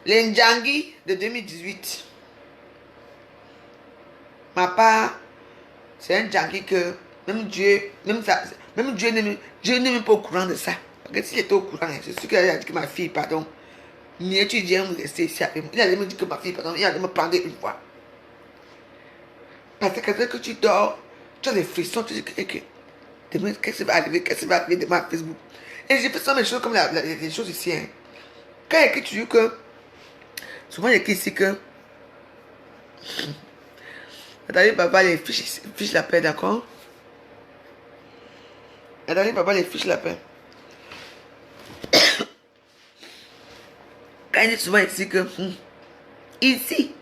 L'Indjangi de 2018. Ma part, c'est un Djangi que même Dieu, Dieu n'est même pas au courant de ça. Parce que s'il était au courant, c'est sûr qu'il a dit que ma fille, pardon, mais tu viens me rester ici avec moi. Il allait me dire que ma fille, pardon, il allait me prendre une fois. Parce que quand tu dors, tu as des frissons, tu dis que demain, qu'est-ce qui va arriver demain à Facebook. Et j'ai fait ça, mes choses comme les choses ici. Hein. Quand il y a écrit, tu dis que, souvent il y a écrit ici que, attendez, papa, les fiches la paix, d'accord? Attendez, papa, les fiches la paix. Quand il dit souvent ici que, ici,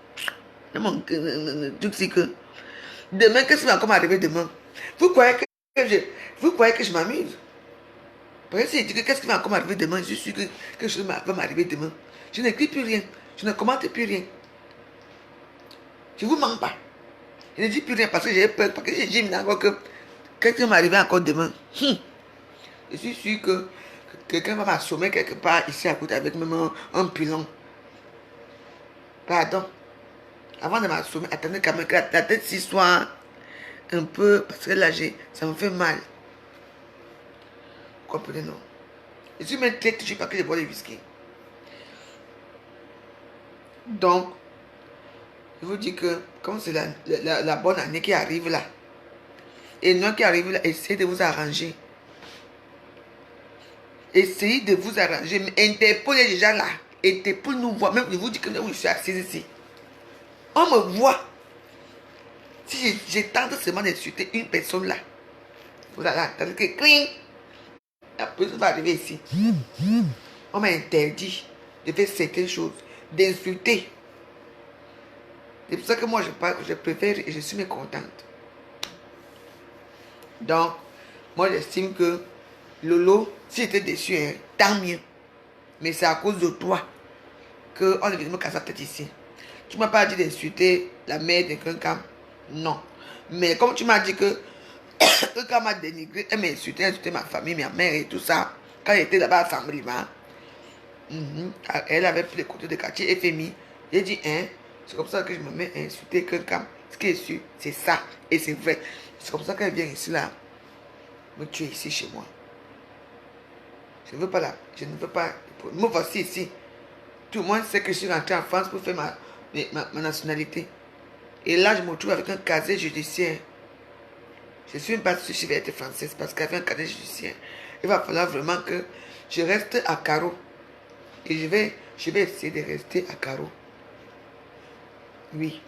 c'est que, demain, qu'est-ce qui va encore m'arriver demain? Vous croyez que je m'amuse? Parce que si je dis que qu'est-ce qui va encore m'arriver demain, je suis sûr que quelque chose va m'arriver demain. Je n'écris plus rien, je ne commente plus rien. Je ne vous mens pas. Je ne dis plus rien parce que j'ai peur, parce que j'ai encore que qu'est-ce qui va m'arriver encore demain. Je suis sûr que quelqu'un va m'assommer quelque part ici à côté avec même un pilon. Pardon. Avant de m'assommer, attendez quand même que la tête s'y soit un peu, parce que là, ça me fait mal. Vous comprenez, non? Je suis même très touché parce que je bois des whisky. Donc, je vous dis que, comme c'est la bonne année qui arrive là, et non qui arrive là, essayez de vous arranger. Essayez de vous arranger. Interpol est déjà là. Interpol nous voit. Même je vous dis que je suis assise ici. On me voit. Si j'ai tenté seulement d'insulter une personne là, vous allez attendre que cling, la police va arriver ici. On m'a interdit de faire certaines choses, d'insulter. C'est pour ça que moi je préfère et je suis mécontente. Donc, moi j'estime que Lolo, si j'étais déçu, hein, tant mieux. Mais c'est à cause de toi qu'on est venu me casser la tête ici. Tu ne m'as pas dit d'insulter la mère de quelqu'un. Non. Mais comme tu m'as dit que quelqu'un m'a dénigré, elle m'a insulté ma famille, ma mère et tout ça. Quand elle était là-bas à Sambrima, elle avait pris les côtés de quartier FMI. J'ai dit, hein, c'est comme ça que je me mets à insulter quelqu'un. Ce qui est sûr, c'est ça. Et c'est vrai. C'est comme ça qu'elle vient ici, là, me tuer ici chez moi. Je ne veux pas là. Je ne veux pas. Me voici ici. Tout le monde sait que je suis rentré en France pour faire ma nationalité. Et là, je me retrouve avec un casier judiciaire. Je ne suis même pas sûre si je vais être française parce qu'avec un casier judiciaire, il va falloir vraiment que je reste à carreau. Et je vais essayer de rester à carreau. Oui.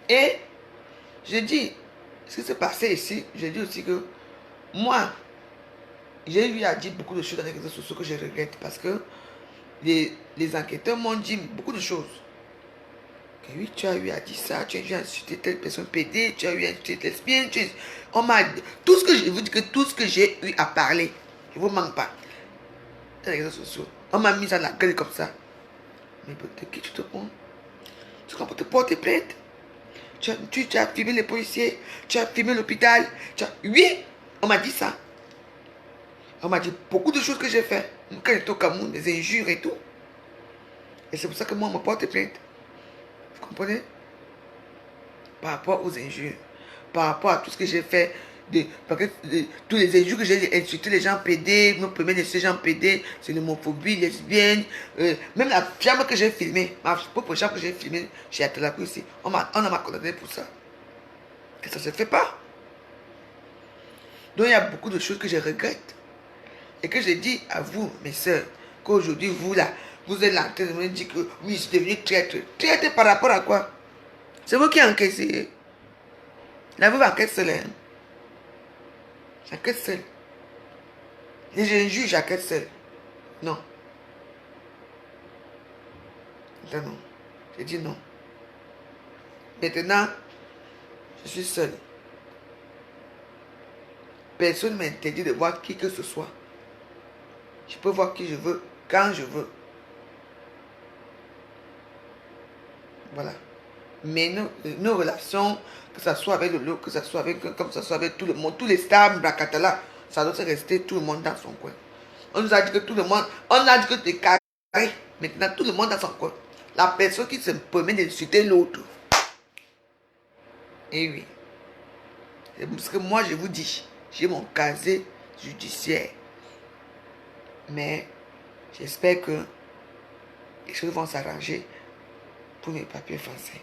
Et je dis, ce qui s'est passé ici, je dis aussi que moi, j'ai eu à dire beaucoup de choses dans les réseaux sociaux que je regrette parce que les enquêteurs m'ont dit beaucoup de choses. Que oui, tu as eu à dire ça, tu as eu à insulter telle personne PD, tu as eu à insulter lesbienne, on m'a dit, tout ce que je vous dis que tout ce que j'ai eu à parler, je ne vous manque pas. Dans les réseaux sociaux, on m'a mis à la gueule comme ça. Mais de qui tu te prends? Tu comprends te porter plainte? Tu as filmé les policiers, tu as filmé l'hôpital, oui, on m'a dit ça. On m'a dit beaucoup de choses que j'ai fait. Quand j'étais au Cameroun, des injures et tout. Et c'est pour ça que moi, on me porte plainte. Vous comprenez? Par rapport aux injures. Par rapport à tout ce que j'ai fait. parce que tous les injures que j'ai insulté les gens PD, me permettent de ces gens PD, c'est l'homophobie, lesbienne, même la chambre que j'ai filmée, ma propre chambre que j'ai filmée chez Atalakou ici, on m'a condamné pour ça. Et ça se fait pas. Donc il y a beaucoup de choses que je regrette. Et que je dis à vous, mes soeurs, qu'aujourd'hui, vous là, vous êtes là en train de me dire que oui, je suis devenu traître. Traître par rapport à quoi? C'est vous qui encaissez. La veuve encaisse seule. Hein? J'encaisse seule. Les jeunes juges, j'encaisse seule. Non. Non, non. J'ai dit non. Maintenant, je suis seule. Personne ne m'interdit de voir qui que ce soit. Je peux voir qui je veux, quand je veux. Voilà. Mais nos relations, que ce soit avec le lot, que ce soit avec, comme ça soit avec tout le monde, tous les stars, Bracatala, ça doit rester tout le monde dans son coin. On nous a dit que tout le monde, on a dit que tu es carré. Maintenant, tout le monde dans son coin. La personne qui se permet d'insulter l'autre. Eh oui. C'est parce que moi, je vous dis, j'ai mon casier judiciaire. Mais j'espère que les choses vont s'arranger pour mes papiers français.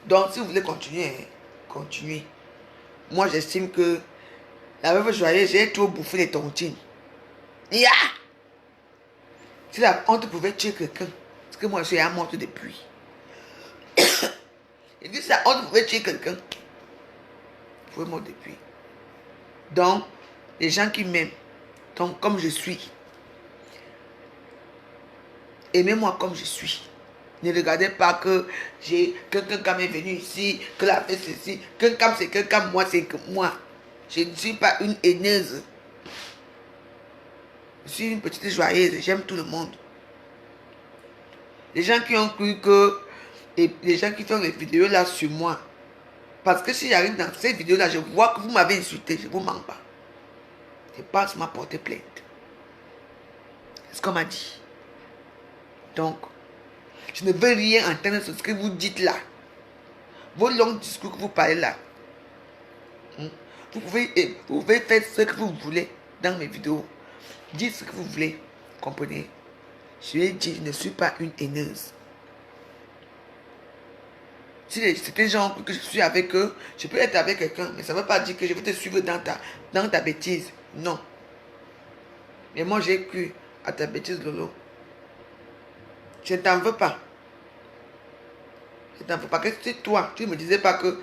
Donc, si vous voulez continuer, hein, continuez. Moi, j'estime que la veuve joyeuse, j'ai trop bouffé les tontines. Yeah! Si la honte pouvait tuer quelqu'un, parce que moi, je suis à mort depuis. Et si la honte pouvait tuer quelqu'un, je pouvais mort depuis. Donc, les gens qui m'aiment, donc comme je suis, aimez-moi comme je suis. Ne regardez pas que j'ai quelqu'un qui est venu ici, que l'a fait ceci. Quelqu'un c'est quelqu'un, moi c'est que moi. Je ne suis pas une haineuse. Je suis une petite joyeuse, j'aime tout le monde. Les gens qui ont cru que, et les gens qui font les vidéos là sur moi, parce que si j'arrive dans ces vidéos là, je vois que vous m'avez insulté, je ne vous mens pas. Je pense m'apporter plainte. C'est ce qu'on m'a dit. Donc, je ne veux rien entendre sur ce que vous dites là. Vos longs discours que vous parlez là. Vous pouvez faire ce que vous voulez dans mes vidéos. Dites ce que vous voulez. Comprenez? Je lui ai dit, je ne suis pas une haineuse. Si certains gens que je suis avec eux, je peux être avec quelqu'un, mais ça ne veut pas dire que je vais te suivre dans ta bêtise. Non. Mais moi, j'ai cru à ta bêtise, Lolo. Je ne t'en veux pas. Je ne t'en veux pas. Que c'est toi. Tu ne me disais pas que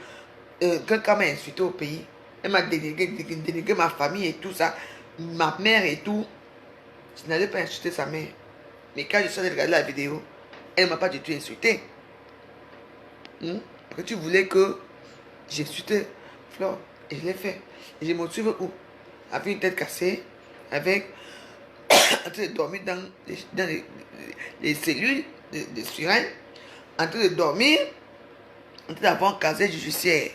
quelqu'un m'a insulté au pays. Elle m'a dénigré ma famille et tout ça. Ma mère et tout. Je n'allais pas insulter sa mère. Mais quand je suis allé regarder la vidéo, elle ne m'a pas du tout insulté. Parce que tu voulais que j'insulte Flore. Et je l'ai fait. Et je me suis où? Avec une tête cassée. Avec en train de dormir dans les cellules de sirène, en train de dormir, en train d'avoir un casier judiciaire.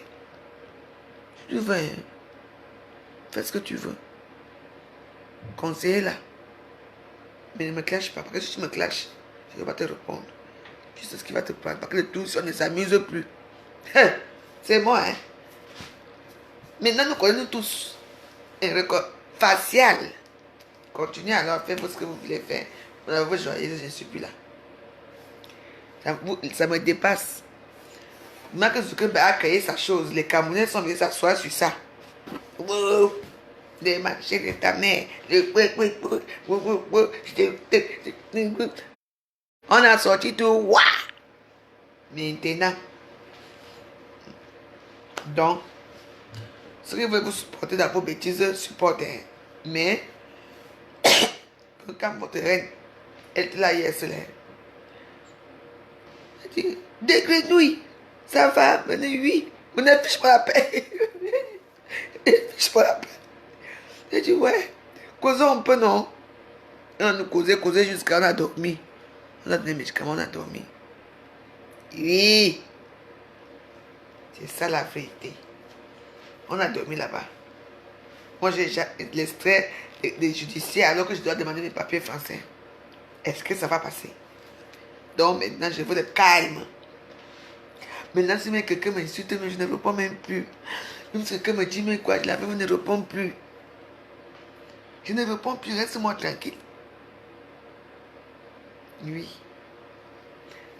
Tu veux, hein? Fais ce que tu veux. Conseiller là. Mais ne me clash pas, parce que si tu me clashes, je ne vais pas te répondre. Tu sais ce qui va te prendre, parce que le tout, si on ne s'amuse plus. C'est moi, hein. Maintenant, nous connaissons tous un record facial. Continuez alors, faites ce que vous voulez faire. Vous avez joyeuse, je ne suis plus là. Ça me dépasse. Maintenant que Zuckerberg a créé sa chose, les Camerounais sont venus s'asseoir sur ça. Wow. Les marchés de ta mère. On a sorti tout. Waouh. Maintenant. Donc, ce que vous supportez dans vos bêtises, supportez. Mais, quand votre reine, elle était là hier, c'est là. Elle dit, des grenouilles, ça va, venez, oui. Vous ne fichez pas la paix. Ne fichez pas la paix. J'ai dit, ouais, causons un peu, non? On a nous causé jusqu'à on a dormi. On a donné des médicaments, on a dormi. Oui. C'est ça la vérité. On a dormi là-bas. Moi, j'ai l'extrait des judiciaires alors que je dois demander mes papiers français. Est-ce que ça va passer? Donc maintenant, je veux le calme. Maintenant, si quelqu'un m'insulte, mais je ne réponds même plus. Même si quelqu'un me dit, mais quoi, je l'avais, je ne réponds plus. Je ne réponds plus, laisse-moi tranquille. Oui.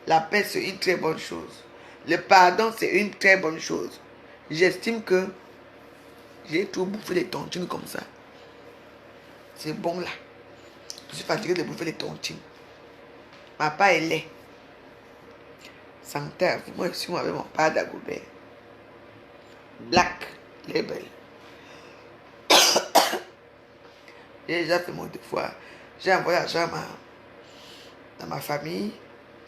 La paix, c'est une très bonne chose. Le pardon, c'est une très bonne chose. J'estime que j'ai trop bouffé les tontines comme ça. C'est bon là. Je suis fatigué de bouffer les tontines. Ma part est laid. Santerre, moi je suis avec mon père d'Agobert. Black Label. J'ai déjà fait mon devoir. J'ai envoyé l'argent dans ma famille.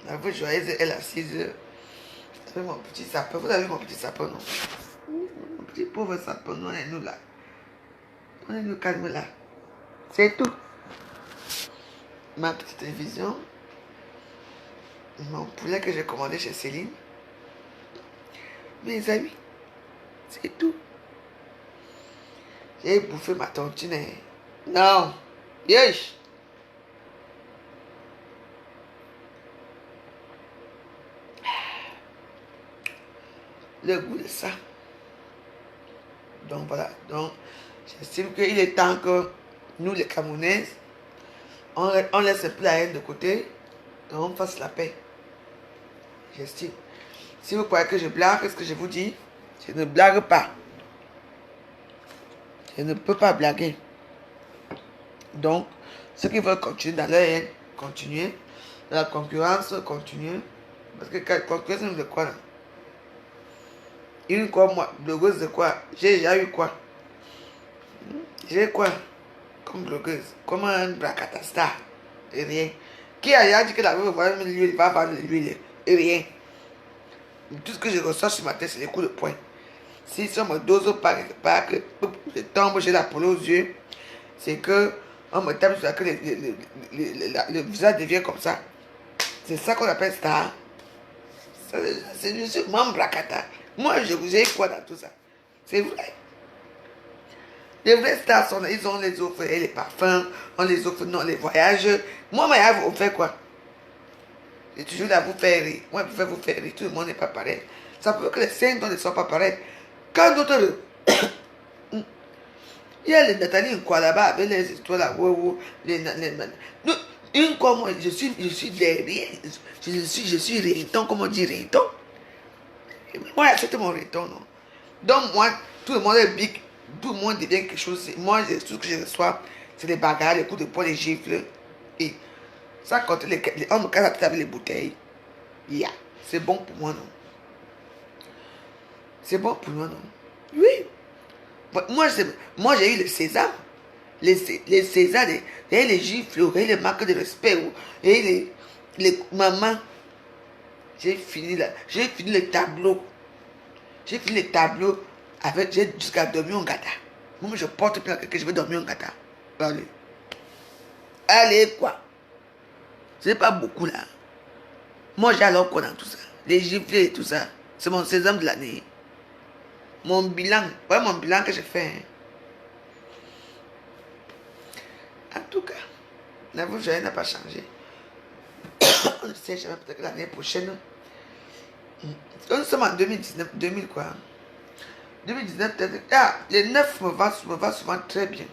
La voix joyeuse, elle assise avec mon petit sapin. Vous avez mon petit sapin, non? Mon petit pauvre sapin, nous on est nous là. On est nous calme là. C'est tout. Ma petite télévision. Mon poulet que j'ai commandé chez Céline. Mes amis. C'est tout. J'ai bouffé ma tontine. Non. Yesh. Le goût de ça. Donc voilà. Donc, j'estime qu'il est temps que nous, les Camerounaises, on laisse un peu la haine de côté et on fasse la paix. J'estime. Si vous croyez que je blague, qu'est-ce que je vous dis? Je ne blague pas. Je ne peux pas blaguer. Donc, ceux qui veulent continuer dans leur haine, continuer. Dans la concurrence, continuer. Parce que la concurrence, c'est de quoi là? Une quoi, moi, blogueuse de quoi? J'ai déjà eu quoi? J'ai quoi? Comme blogueuse. Comme un bracata et rien. Qui a dit que la veuve va l'huile, va vendre l'huile? Et rien. Tout ce que je reçois sur ma tête, c'est des coups de poing. Si on me dose pas que je tombe, j'ai la peau aux yeux, c'est que on me tape sur la queue, le visage devient comme ça. C'est ça qu'on appelle star. C'est juste membre bracata. Moi, j'ai quoi dans tout ça? C'est vrai. Les vrais stars, ils ont les offres et les parfums, on les offre non les voyages. Moi, on fait quoi? J'ai toujours là vous faire rire. Moi, je vais vous faire rire. Tout le monde n'est pas pareil. Ça peut que les 5 ans ne soient pas pareils. Quand d'autres... Il y a les Nathalie quoi là-bas avec les histoires là. Une quoi, moi, je suis derrière. Je suis rinton, comme on dit rinton. Moi, j'accepte mon rinton, non. Donc, moi, tout le monde est big. Tout le monde devient quelque chose. Moi, tout ce que je reçois, c'est les bagarres, les coups de poing, les gifles. Et ça, quand on me casse la tête avec les bouteilles, yeah, c'est bon pour moi, non? C'est bon pour moi, non? Oui. Moi j'ai eu le sésame. Les Césars, les gifles, les marques de respect, et les mamans. J'ai fini le tableau. J'ai fini le tableau avec, j'ai jusqu'à dormir en gata. Moi, je porte plein que je vais dormir en gata. Allez. Allez, quoi? Ce n'est pas beaucoup là. Moi, j'ai alors quoi dans tout ça? Les gifles et tout ça. C'est mon sésame de l'année. Mon bilan. Ouais, mon bilan que j'ai fait. En tout cas, la vie n'a pas changé. On ne sait jamais, peut-être que l'année prochaine. Nous sommes en 2019, 2000 quoi. 2019, peut-être. Ah, les 9 me va souvent très bien.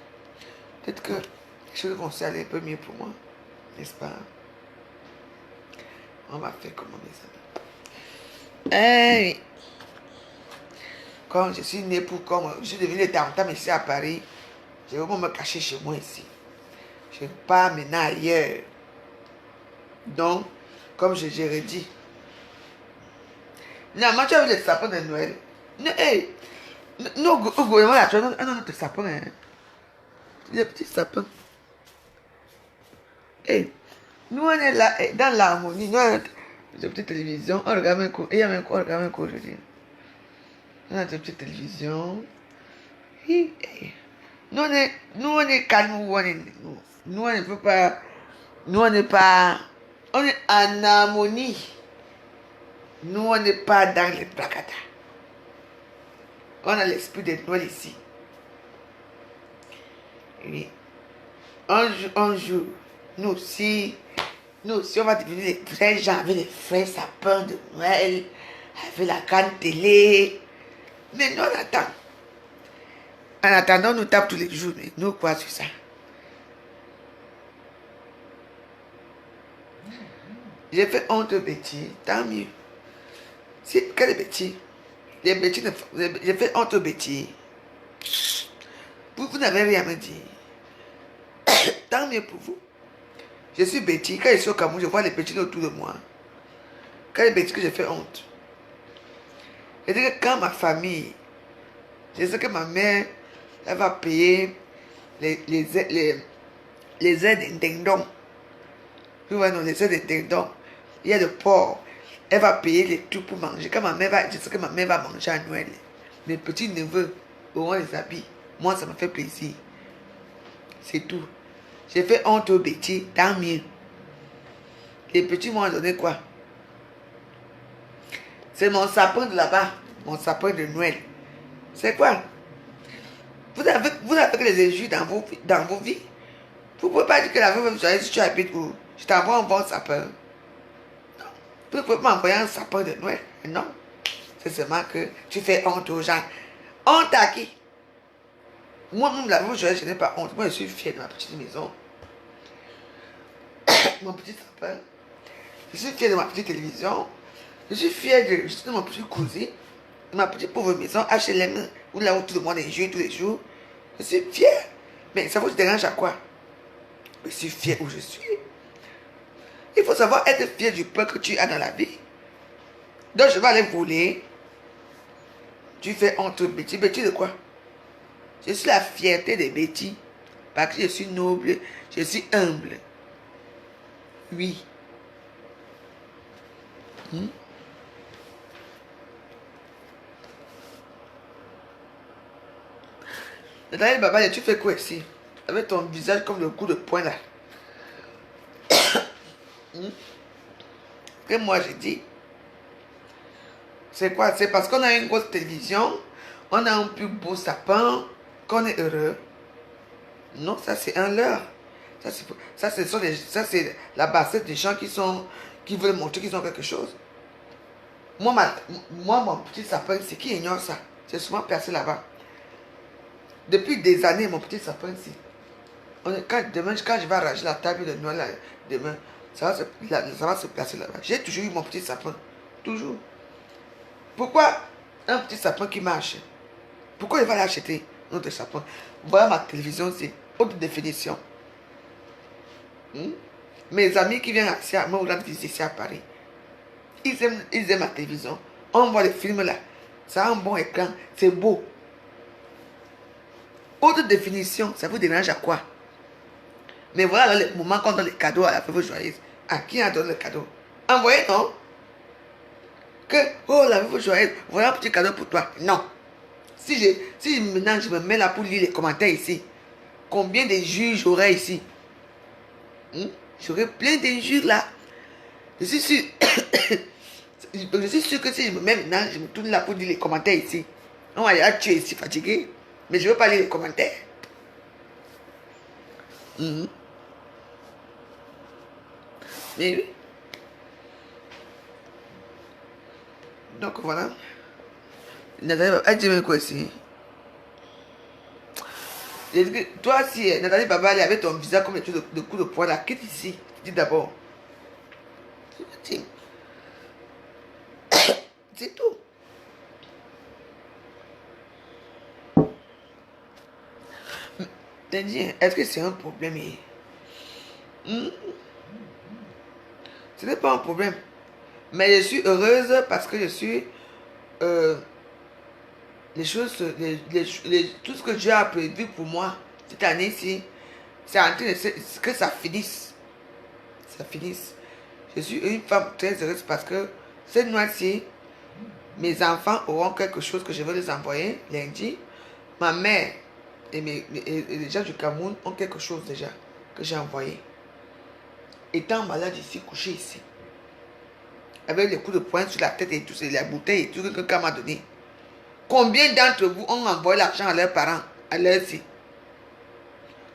Peut-être que les choses vont aller un peu mieux pour moi. N'est-ce pas? On va faire comment, mes amis? Hey. Quand je suis né comme je suis devenu tam ici à Paris, je vais vraiment me cacher chez moi ici. Je pars maintenant ailleurs. Donc, comme je l'ai dit, non, moi tu as vu les sapins de Noël. Hey, nous, au gouvernement, là, tu as notre sapin. Hein. Les petits sapins. Hey, nous, on est là, dans l'harmonie. Nous, on a notre petite télévision. On regarde un coup. Et il y a un coup, on regarde un coup aujourd'hui. On a notre petite télévision. Hey, hey. Nous, on est calme. Nous, on ne peut pas. Nous, on n'est pas. On est en harmonie. Nous, on n'est pas dans les placata. On a l'esprit de Noël ici. Oui. Un jour, nous aussi, on va devenir les vrais gens avec les vrais sapins de Noël. avec la grande télé. Mais nous, on attend. En attendant, on nous tape tous les jours. Mais nous, quoi sur ça? J'ai fait honte aux bêtises, tant mieux. Quelle bêtise? Les bêtises, j'ai fait honte aux bêtises. Vous n'avez rien à me dire. Tant mieux pour vous. Je suis bêtise. Quand je suis au Cameroun, je vois les bêtises autour de moi. Quand les bêtises que j'ai fait honte. Je dis que quand ma famille, je sais que ma mère, elle va payer les aides d'indendon. Vous voyez, non, les aides d'indendon. Il y a le porc. Elle va payer les tout pour manger. Quand ma mère va, je sais que ma mère va manger à Noël. Mes petits neveux auront les habits. Moi, ça me fait plaisir. C'est tout. J'ai fait honte aux bêtises, tant mieux. Les petits m'ont donné quoi? C'est mon sapin de là-bas. Mon sapin de Noël. C'est quoi? Vous avez que les injures dans vos vies. Vous ne pouvez pas dire que la veuve joyeuse, si tu habites où? Je t'envoie un bon sapin. Non. Vous ne pouvez pas m'envoyer un sapin de Noël. Non. C'est seulement que tu fais honte aux gens. Honte à qui? Moi-même, la veuve joyeuse, je n'ai pas honte. Moi, je suis fière de ma petite maison. Mon petit sapin. Je suis fière de ma petite télévision. Je suis fière de mon petit cousin. Ma petite pauvre maison, HLM, où là où tout le monde est joué tous les jours. Je suis fière. Mais ça vous dérange à quoi? Je suis fière où je suis. Il faut savoir être fier du peu que tu as dans la vie. Donc je vais aller voler. Tu fais honte aux bêtises. Bêtises de quoi? Je suis la fierté des bêtises. Parce que je suis noble, je suis humble. Oui. Nathalie Baba, tu fais quoi ici? Avec ton visage comme le coup de poing là. Que moi j'ai dit. C'est quoi? C'est parce qu'on a une grosse télévision, on a un plus beau sapin, qu'on est heureux. Non, ça c'est un leurre. Ça c'est la bassette des gens qui veulent montrer qu'ils ont quelque chose. Moi, mon petit sapin, c'est qui ignore ça? C'est souvent placé là-bas. Depuis des années, mon petit sapin ici. Demain, quand je vais arranger la table de Noël, là, demain, ça va se placer là-bas. J'ai toujours eu mon petit sapin. Toujours. Pourquoi un petit sapin qui marche? Pourquoi il va l'acheter un autre sapin? Voilà ma télévision, c'est haute définition. Mes amis qui viennent me rendre visite ici à Paris, ils aiment ma télévision. On voit les films là. Ça a un bon écran. C'est beau. Haute définition, ça vous dérange à quoi? Mais voilà le moment qu'on donne les cadeaux à la veuve joyeuse. À qui a donné le cadeau? Envoyez, non? Que, oh, la veuve joyeuse, voilà un petit cadeau pour toi. Non. Si maintenant je me mets là pour lire les commentaires ici, combien d'injures j'aurai ici? J'aurai plein d'injures là. Je suis sûr. Je suis sûr que si je me mets maintenant, je me tourne là pour lire les commentaires ici. On va dire, tu es ici fatigué. Mais je ne veux pas lire les commentaires. Mais oui. Donc voilà. Nathalie, elle dit même quoi ici? Toi, si Nathalie Baba elle avait ton visage comme de coup de poing là, quitte ici. Dis d'abord. C'est tout. Est-ce que c'est un problème? Ce n'est pas un problème. Mais je suis heureuse parce que je suis... les choses, tout ce que Dieu a prévu pour moi cette année-ci, c'est en train de que ça finisse. Ça finisse. Je suis une femme très heureuse parce que cette noix-ci, mes enfants auront quelque chose que je vais les envoyer lundi. Ma mère et les gens du Cameroun ont quelque chose déjà que j'ai envoyé. Étant malade ici, couché ici, avec les coups de poing sur la tête et tout, la bouteille et tout que quelqu'un m'a donné. Combien d'entre vous ont envoyé l'argent à leurs parents, à leurs filles?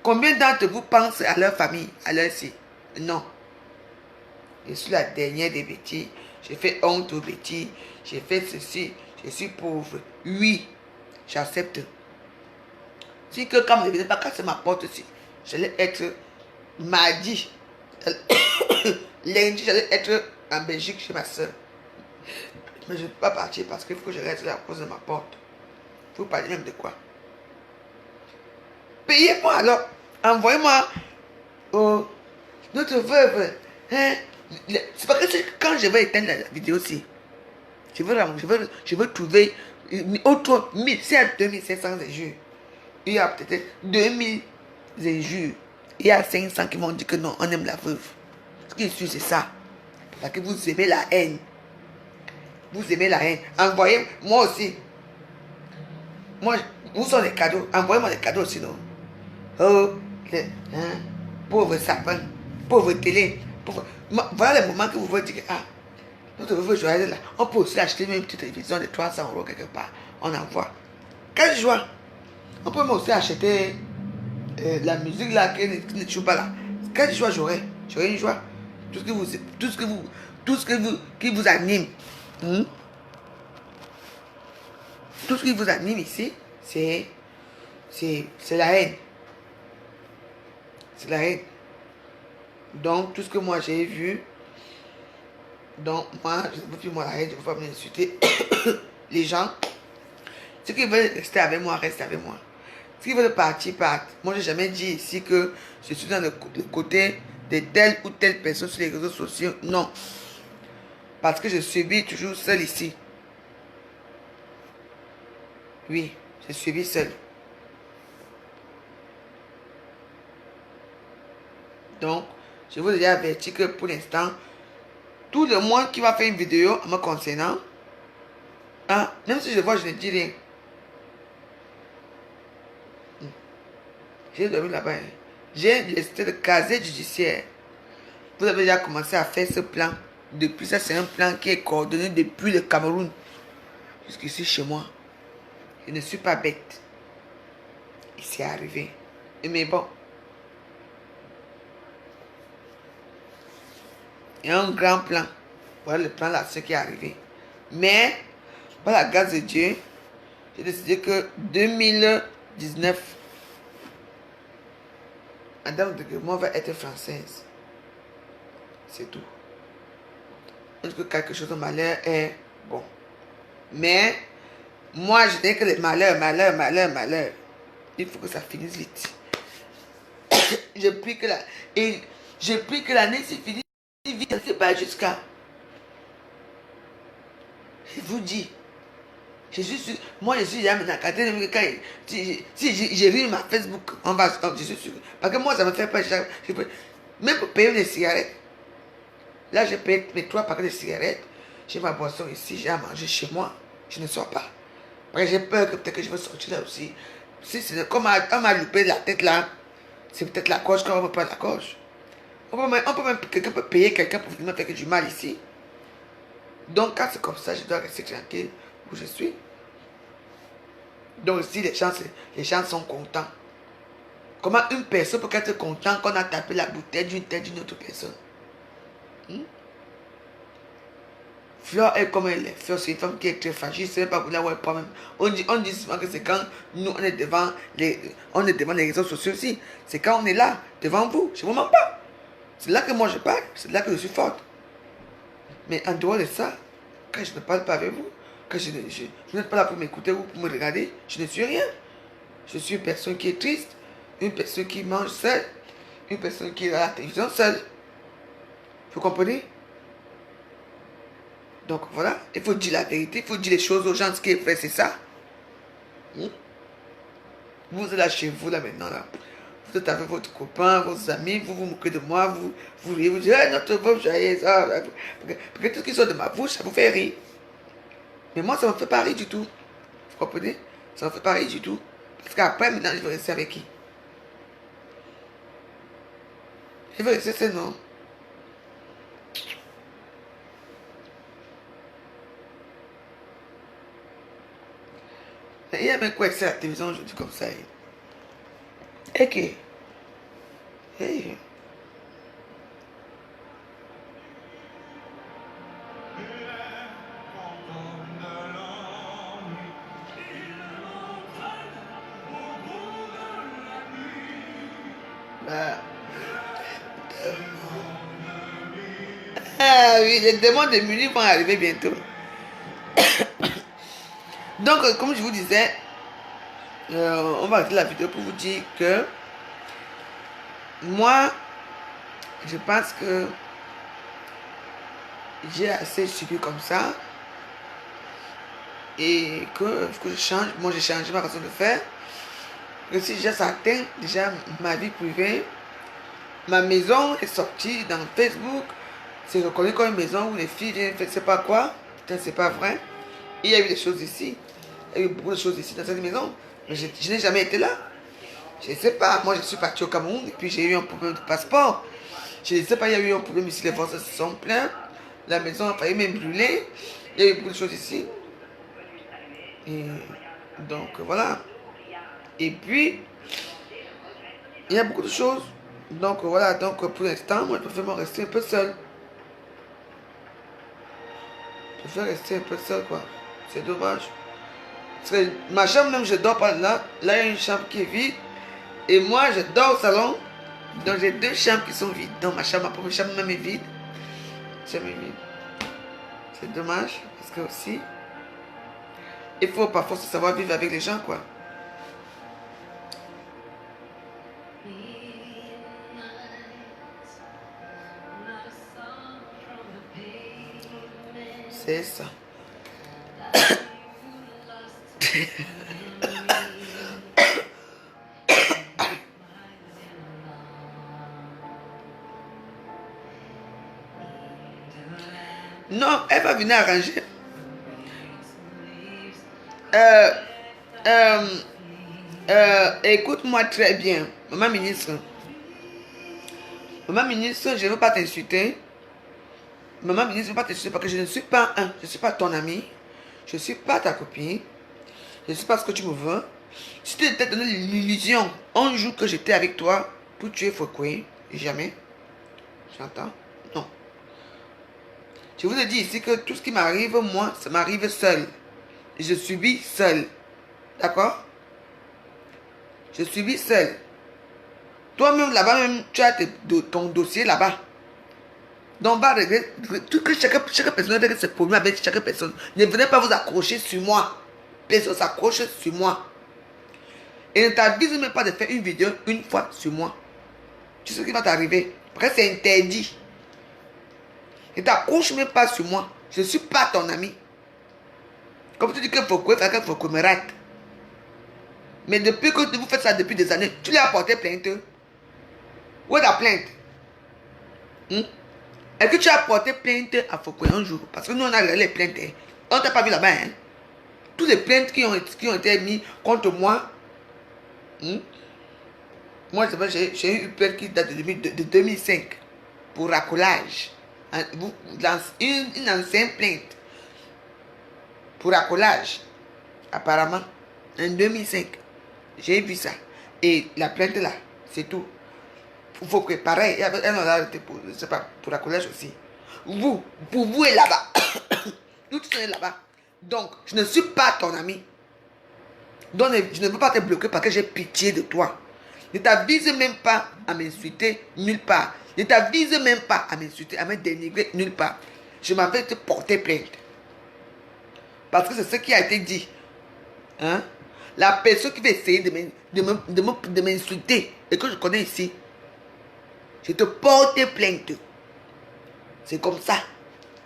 Combien d'entre vous pensent à leur famille, à leurs filles? Non. Je suis la dernière des bêtises. J'ai fait honte aux bêtises. J'ai fait ceci. Je suis pauvre. Oui, j'accepte. Si que quand je ne venais pas casser ma porte aussi, j'allais être mardi. Lundi, j'allais être en Belgique chez ma soeur. Mais je ne peux pas partir parce qu'il faut que je reste là à cause de ma porte. Il faut parler même de quoi. Payez-moi alors. Envoyez-moi notre veuve. Hein? C'est pas que quand je vais éteindre la vidéo aussi, je veux trouver autre 1000, c'est à 2500 injures. Il y a peut-être 2000 injures. Il y a 500 qui m'ont dit que non, on aime la veuve. Ce qui est sûr, c'est ça. Parce que vous aimez la haine. Vous aimez la haine. Envoyez, moi aussi. Moi, où sont les cadeaux? Envoyez-moi les cadeaux sinon. Oh, hein, pauvre sapin, pauvre télé. Pauvre... Voilà le moment que vous voulez dire que, ah, notre veuve joyeuse là, on peut aussi acheter même une petite télévision de 300 € quelque part. On envoie. Quelle joie! On peut même aussi acheter la musique là qui ne joue pas là. Quelle joie j'aurais? J'aurais une joie. Tout ce qui vous anime. Hmm? Tout ce qui vous anime ici, c'est la haine. C'est la haine. Donc, tout ce que moi j'ai vu, donc moi, je ne veux plus moi la haine, je ne veux pas m'insulter. Les gens, ceux qui veulent rester avec moi, restent avec moi. Ceux qui veulent partir, partent. Moi, je n'ai jamais dit ici que je suis dans le côté de telle ou telle personne sur les réseaux sociaux. Non. Parce que je subis toujours seul ici. Oui, je suis seul. Donc, je vous ai averti que pour l'instant, tout le monde qui va faire une vidéo en me concernant, hein, même si je vois, je ne dis rien. J'ai dormi là-bas. Hein. J'ai listé le casier judiciaire. Vous avez déjà commencé à faire ce plan. Depuis ça, c'est un plan qui est coordonné depuis le Cameroun jusqu'ici chez moi. Je ne suis pas bête. Il s'est arrivé. Mais bon. Il y a un grand plan. Voilà le plan là, ce qui est arrivé. Mais, par la grâce de Dieu, j'ai décidé que 2019, Madame de Guémon va être française. C'est tout. Est-ce que quelque chose de malheur est bon? Mais, moi, je dis que le malheur. Il faut que ça finisse vite. Je prie que l'année se finisse vite, quelque part jusqu'à. Je vous dis. Moi, je suis déjà maintenant si j'ai vu ma Facebook, je suis sûr. Parce que moi, ça me fait pas. Même pour payer les cigarettes. Là, j'ai payé mes 3 paquets de cigarettes. J'ai ma boisson ici, j'ai à manger chez moi. Je ne sors pas. Parce que j'ai peur que peut-être que je vais sortir là aussi. Si c'est comme on m'a loupé la tête là, c'est peut-être la gorge, quand on ne veut pas la gorge. Quelqu'un peut payer quelqu'un pour venir me faire du mal ici. Donc, quand c'est comme ça, je dois rester tranquille où je suis. Donc, si les gens sont contents, comment une personne peut être contente qu'on a tapé la bouteille d'une tête d'une autre personne? Fleur est comme elle est. Fleur, c'est une femme qui est très fragile. C'est même pas pour la ouais, pas même. On dit souvent que c'est quand nous, on est devant les réseaux sociaux aussi. C'est quand on est là, devant vous. Je ne vous mens pas. C'est là que moi je parle. C'est là que je suis forte. Mais en dehors de ça, quand je ne parle pas avec vous, quand vous n'êtes pas là pour m'écouter ou pour me regarder, je ne suis rien. Je suis une personne qui est triste, une personne qui mange seule, une personne qui est à la télévision seule. Vous comprenez? Donc voilà, il faut dire la vérité, il faut dire les choses aux gens, ce qui est vrai, c'est ça. Vous êtes là chez vous, là maintenant, là. Vous êtes avec votre copain, vos amis, vous vous moquez de moi, vous riez, vous dites, hey, notre veuve joyeuse, parce que tout ce qui sort de ma bouche, ça vous fait rire. Mais moi, ça ne me fait pas rire du tout. Vous comprenez? Ça ne me fait pas rire du tout. Parce qu'après, maintenant, je vais rester avec qui? Je vais rester seul, non? Il y a même quoi, c'est la télévision aujourd'hui comme ça. Et que, hey, Ah, ah oui, les démons de minuit vont arriver bientôt. Donc, comme je vous disais, on va arrêter la vidéo pour vous dire que moi, je pense que j'ai assez subi comme ça et que je change. Moi, j'ai changé ma façon de faire. Et si j'ai atteint déjà ma vie privée, ma maison est sortie dans Facebook. C'est reconnu comme une maison où les filles viennent faire je ne sais pas quoi. C'est pas vrai. Il y a eu des choses ici. Il y a eu beaucoup de choses ici dans cette maison. Mais je n'ai jamais été là. Je ne sais pas. Moi, je suis parti au Cameroun et puis j'ai eu un problème de passeport. Je ne sais pas, il y a eu un problème ici. Les forces se sont plaintes. La maison a failli même brûler. Il y a eu beaucoup de choses ici. Et donc, voilà. Et puis, il y a beaucoup de choses. Donc, voilà. Donc, pour l'instant, moi, je préfère me rester un peu seul. Je préfère rester un peu seul, quoi. C'est dommage. Parce que ma chambre, même, je dors pas là. Là, il y a une chambre qui est vide. Et moi, je dors au salon. Donc, j'ai deux chambres qui sont vides. Donc, ma chambre, ma première chambre même est vide. C'est dommage. Parce que aussi, il faut parfois se savoir vivre avec les gens, quoi. C'est ça. Non, elle va venir arranger. Écoute-moi très bien, maman ministre. Maman ministre, je ne veux pas t'insulter. Maman ministre, je ne veux pas t'insulter parce que je ne suis pas je ne suis pas ton ami. Je ne suis pas ta copine. Je ne sais pas ce que tu me veux. Si tu t'es donné l'illusion un jour que j'étais avec toi pour tuer Fouquet, jamais. J'entends? Non. Je vous ai dit ici que tout ce qui m'arrive, moi, ça m'arrive seul. Je subis seul. D'accord? Je subis seul. Toi-même, là-bas, même, tu as ton dossier là-bas. Donc, va régler. Tout que chaque personne règle ses problèmes avec chaque personne. Ne venez pas vous accrocher sur moi. Personne s'accroche sur moi. Et ne t'avise même pas de faire une vidéo une fois sur moi. Tu sais ce qui va t'arriver. Après, c'est interdit. Ne t'accroche même pas sur moi. Je ne suis pas ton ami. Comme tu dis que faut que me rate. Mais depuis que vous faites ça depuis des années, tu lui as porté plainte. Où est ta plainte? Est-ce que tu as porté plainte à Fouquet un jour? Parce que nous, on a les plaintes. On ne t'a pas vu là-bas. Hein? Toutes les plaintes qui ont été mises contre moi. Moi, j'ai eu une plainte qui date de 2005 pour racolage. Une ancienne plainte pour racolage. Apparemment, en 2005. J'ai vu ça. Et la plainte là, c'est tout. Il faut que pareil, elle a arrêté pour, je sais pas, pour la collège aussi. Pour vous est là-bas. Nous tous sommes là-bas. Donc, je ne suis pas ton ami. Donc, je ne veux pas te bloquer parce que j'ai pitié de toi. Ne t'avise même pas à m'insulter nulle part. Ne t'avise même pas à m'insulter, à me dénigrer nulle part. Je m'en vais te porter plainte. Parce que c'est ce qui a été dit. Hein? La personne qui va essayer de m'insulter et que je connais ici, je te porte plainte. C'est comme ça.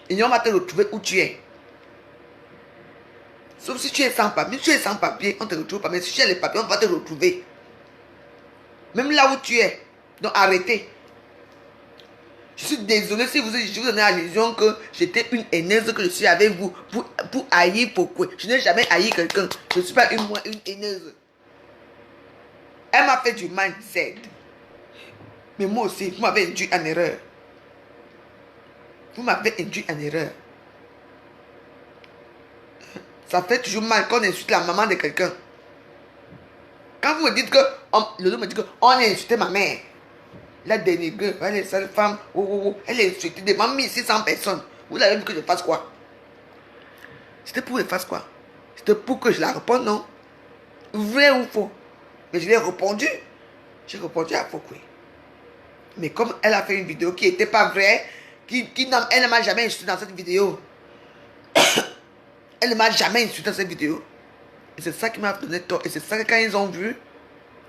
Et on va te retrouver où tu es. Sauf si tu es sans papier. Si tu es sans papier, on ne te retrouve pas. Mais si tu as les papiers, on va te retrouver. Même là où tu es. Donc arrêtez. Je suis désolé si je vous donnais l'illusion que j'étais une haineuse, que je suis avec vous pour haïr pourquoi. Je n'ai jamais haï quelqu'un. Je ne suis pas une haineuse. Elle m'a fait du mindset. Mais moi aussi, vous m'avez induit en erreur. Vous m'avez induit en erreur. Ça fait toujours mal quand on insulte la maman de quelqu'un. Quand vous me dites que, le dos me dit qu'on a insulté ma mère. La dénigrée, elle est seule femme, elle est insultée devant 1600 personnes. Vous avez vu que je fasse quoi? C'était pour que je fasse quoi? C'était pour que je la réponde, non? Vrai ou faux? Mais je l'ai répondu. J'ai répondu à Fokwe. Mais comme elle a fait une vidéo qui n'était pas vraie, elle ne m'a jamais insulté dans cette vidéo. Elle ne m'a jamais insulté dans cette vidéo. Et c'est ça qui m'a donné tort. Et c'est ça que quand ils ont vu,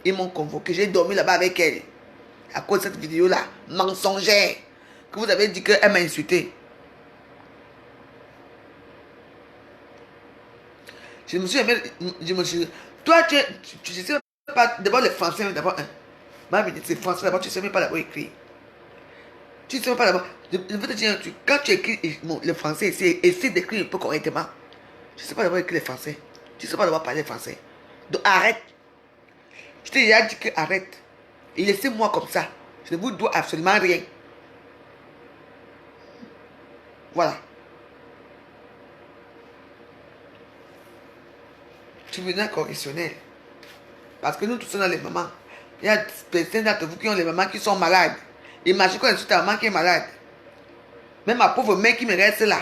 ils m'ont convoqué. J'ai dormi là-bas avec elle. À cause de cette vidéo-là, mensongère, que vous avez dit qu'elle m'a insulté. Je me suis aimé, je me suis... Toi, tu sais pas, d'abord les Français, d'abord, ma vie, c'est français, d'abord, tu ne sais même pas d'abord écrire. Tu ne sais même pas d'abord, je veux te dire un truc, quand tu écris le français, essaie d'écrire un peu correctement. Tu ne sais pas d'abord écrire le français. Tu ne sais pas d'abord parler français. Donc arrête. Je t'ai déjà dit que arrête. Et laissez-moi comme ça. Je ne vous dois absolument rien. Voilà. Tribunal correctionnel. Parce que nous tous sommes dans les mamans. Il y a personnes d'entre vous qui ont les mamans qui sont malades. Imagine qu'on insulte ta maman qui est malade. Même ma pauvre mère qui me reste là.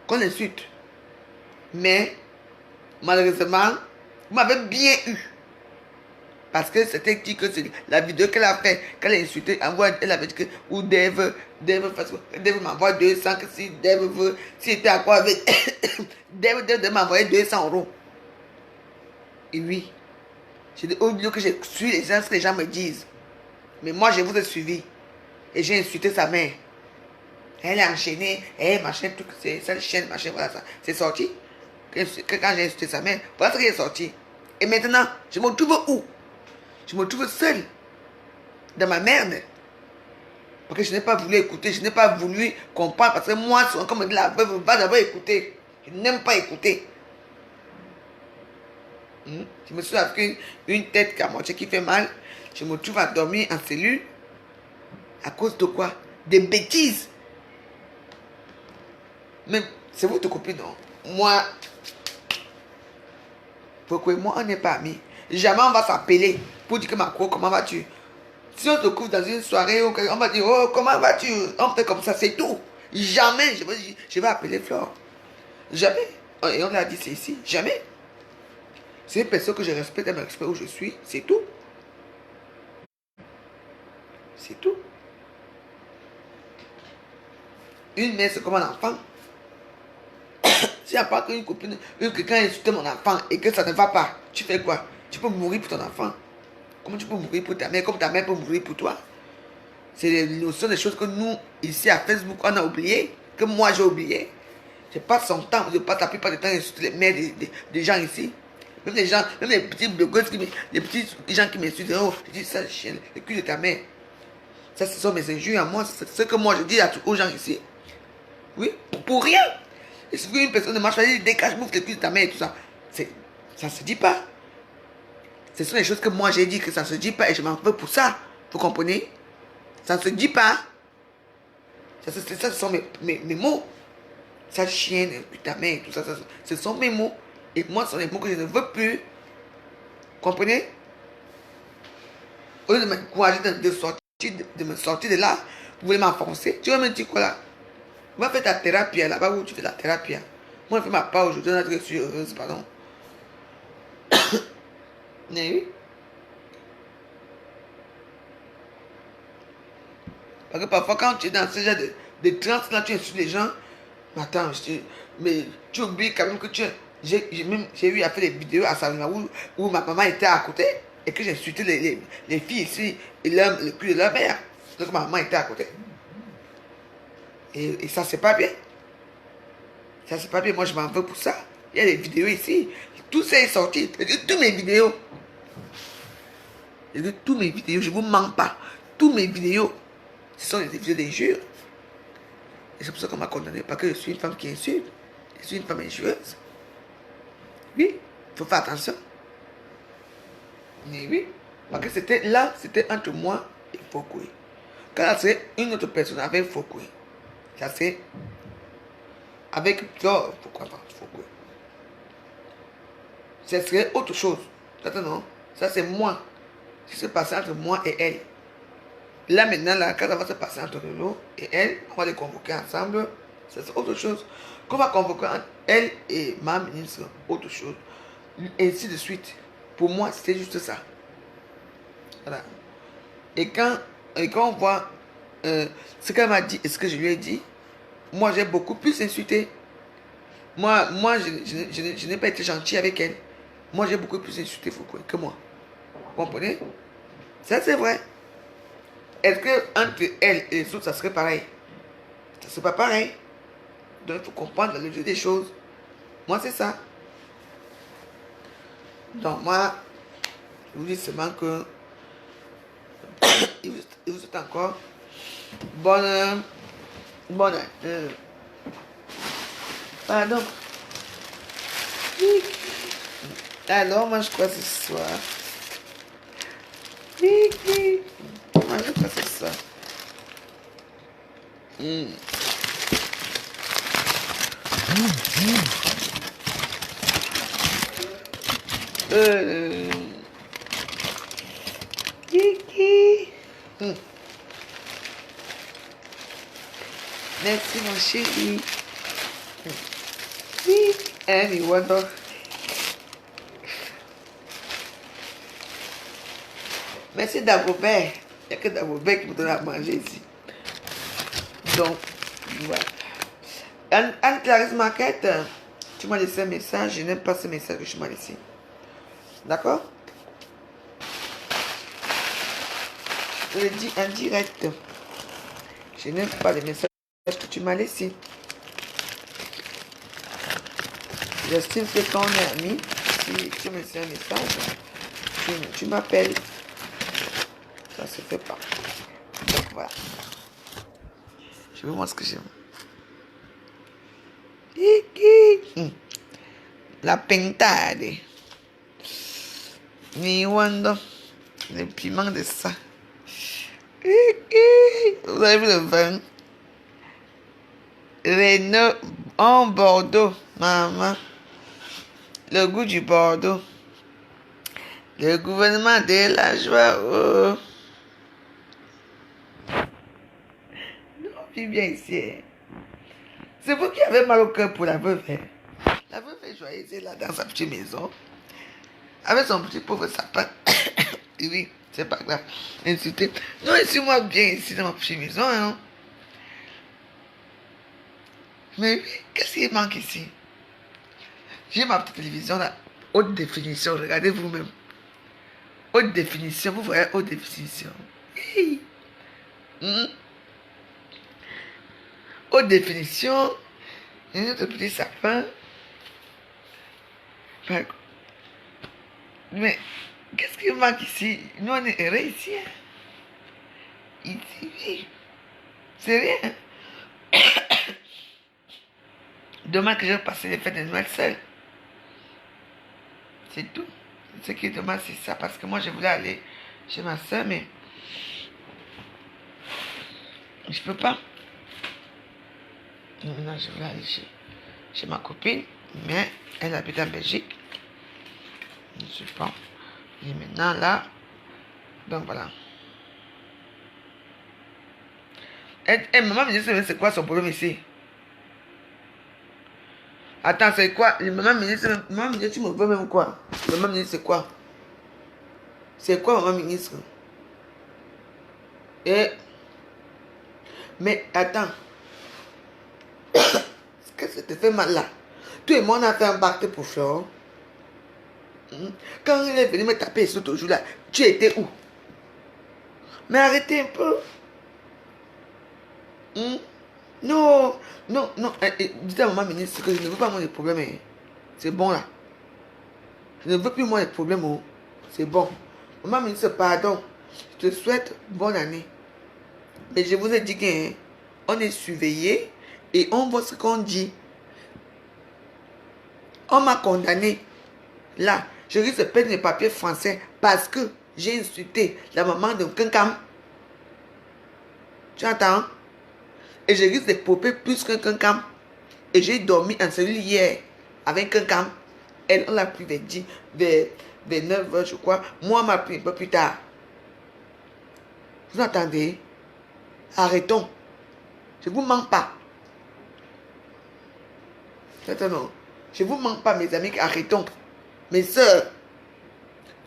Qu'on insulte. Mais, malheureusement, vous m'avez bien eu. Parce que c'était dit que c'est la vidéo qu'elle a fait, qu'elle a insulté, elle avait dit que, ou Dave m'envoie 200, que si Dave veut, si était à quoi avec, Dave m'envoyer 200 euros. Et oui, j'ai dit au lieu que je suis les gens, ce que les gens me disent. Mais moi, je vous ai suivi. Et j'ai insulté sa mère. Elle est enchaînée, elle machin, tout, c'est ça, chaîne, machin, voilà ça. C'est sorti. Que quand j'ai insulté sa mère, voilà ce qui est sorti. Et maintenant, je me trouve où? Je me trouve seul dans ma merde. Parce que je n'ai pas voulu écouter, je n'ai pas voulu comprendre. Parce que moi, comme me dit la veuve, va d'abord écouter. Je n'aime pas écouter. Je me suis avec une tête à moitié qui fait mal. Je me trouve à dormir en cellule. À cause de quoi? Des bêtises. Mais c'est votre copine, non? Moi, pourquoi moi, on n'est pas amis. Jamais on va s'appeler pour dire que ma cour, comment vas-tu? Si on te couvre dans une soirée, on va dire, oh, comment vas-tu? On fait comme ça, c'est tout. Jamais je vais appeler Flore. Jamais. Et on l'a dit, c'est ici. Jamais. C'est une personne que je respecte, elle me respecte où je suis. C'est tout. C'est tout. Une mère, c'est comme un enfant. S'il n'y a pas qu'une copine, quelqu'un insulte mon enfant et que ça ne va pas, tu fais quoi? Tu peux mourir pour ton enfant. Comment tu peux mourir pour ta mère, comme ta mère peut mourir pour toi? C'est les notions des choses que nous, ici à Facebook, on a oublié, que moi j'ai oublié. Je passe son temps, je passe la plupart du temps à insulter les mères des gens ici. Même les gens, même les petits blogueuses, les petits gens qui m'insultent, oh, je dis ça, le cul de ta mère. Ça, ce sont mes injures à moi, c'est ce que moi je dis aux gens ici. Oui, pour rien. Et si une personne ne marche pas, elle dit dégage, mouffe le cul de ta mère et tout ça. Ça ne se dit pas. Ce sont les choses que moi j'ai dit que ça ne se dit pas et je m'en veux pour ça. Vous comprenez? Ça ne se dit pas. Ça, ce sont mes mots. Ça chienne, ta mère, tout ça, ce sont mes mots. Et moi, ce sont les mots que je ne veux plus. Comprenez? Au lieu de m'encourager de me sortir de là, vous voulez m'enfoncer. Tu vas me dire quoi là? Va faire ta thérapie là-bas où tu fais la thérapie. Moi, je fais ma part aujourd'hui, je suis heureuse, pardon. Mais oui. Parce que parfois, quand tu es dans ce genre de trance, là, tu insultes les gens. Mais attends, mais tu oublies quand même que j'ai eu à faire des vidéos à Salima où ma maman était à côté et que j'ai insulté les filles ici et le cul de leur mère. Donc ma maman était à côté. Et ça, c'est pas bien. Ça, c'est pas bien. Moi, je m'en veux pour ça. Il y a des vidéos ici. Tout ça est sorti. Toutes mes vidéos. Toutes mes vidéos, je ne vous mens pas. Toutes mes vidéos, ce sont des vidéos d'injures. Et c'est pour ça qu'on m'a condamné. Parce que je suis une femme qui insulte. Je suis une femme injurieuse. Oui, il faut faire attention. Mais oui. Parce que c'était entre moi et Fokwe. Quand c'est une autre personne avec Fokwe, ça c'est avec Flore, pourquoi pas Fokwe. Ce serait autre chose. Non, ça c'est moi. Ce qui se passe entre moi et elle. Là maintenant, là, quand ça va se passer entre nous et elle, on va les convoquer ensemble c'est autre chose. Qu'on va convoquer entre elle et ma ministre, autre chose. Et ainsi de suite. Pour moi, c'était juste ça. Voilà. Et quand on voit ce qu'elle m'a dit et ce que je lui ai dit, moi j'ai beaucoup plus insulté. Moi je n'ai pas été gentil avec elle. Moi j'ai beaucoup plus insulté Foucault que moi. Vous comprenez? Ça c'est vrai. Est-ce que entre elle et les autres ça serait pareil? Ça serait pas pareil. Donc il faut comprendre la logique des choses. Moi c'est ça. Donc moi, je vous dis seulement que il vous souhaite encore bonne pardon. Alors, moi, je crois ce soir. Moi, je crois ce soir. Merci, mon chéri. Annie, what the... Merci Dagobert. Il n'y a que Dagobert qui me donne à manger ici. Donc, voilà. Anne-Clarisse Marquette, tu m'as laissé un message. Je n'aime pas ce message que tu m'as laissé. D'accord? Je le dis en direct. Je n'aime pas les messages que tu m'as laissés. J'estime que quand on est amis, si tu me laisses un message, tu m'appelles. Ça se fait pas. Donc voilà. Je veux voir ce que j'aime. La pintade. Ni wando. Les piments de ça. Vous avez vu le vin? Renault en Bordeaux, maman. Le goût du Bordeaux. Le gouvernement de la joie. Oh. Non, vis bien ici. Hein. C'est vous qui avez mal au cœur pour la veuve. Hein. La veuve est joyeuse là dans sa petite maison. Avec son petit pauvre sapin. Oui, c'est pas grave. Insultez. Non, laissez-moi bien ici dans ma petite maison. Hein. Mais oui, qu'est-ce qui manque ici? J'ai ma petite télévision là, haute définition, regardez vous-même. Haute définition, vous voyez haute définition. Oui. Haute définition, il y a notre petit sapin. Mais qu'est-ce qui manque ici? Nous on est heureux ici. Hein? Ici, oui. C'est rien. Demain que je vais passer les fêtes de Noël seul. C'est tout. Ce qui est dommage, c'est ça. Parce que moi, je voulais aller chez ma soeur, mais je peux pas. Maintenant, je voulais aller chez ma copine, mais elle habite en Belgique. Je ne sais pas. Et maintenant, là, donc voilà. Maman me dit, c'est quoi son problème ici? Attends, c'est quoi? Maman me dit, tu me veux même quoi? Maman me dit, c'est quoi? C'est quoi, maman ministre? Mais attends. Qu'est-ce que ça te fait mal là? Toi et moi, on a fait un pacte pour Florent. Quand il est venu me taper sur ton jour là, tu étais où? Mais arrêtez un peu. Non, non, non. Dites à maman ministre que je ne veux pas moi les problèmes. Hein. C'est bon là. Je ne veux plus moi les problèmes. Oh. C'est bon. Maman ministre, pardon. Je te souhaite bonne année. Mais je vous ai dit qu'on est surveillé et on voit ce qu'on dit. On m'a condamné. Là, je risque de perdre mes papiers français parce que j'ai insulté la maman de Kenkam. Tu entends? Et je risque de popper plus qu'un Kenkam. Et j'ai dormi en cellule hier avec Kenkam. Elle, on l'a pris vers 9h, je crois. Moi, on m'a pris un peu plus tard. Vous entendez? Arrêtons. Je ne vous mens pas. Maintenant, je ne vous manque pas, mes amis, arrêtons. Mes soeurs,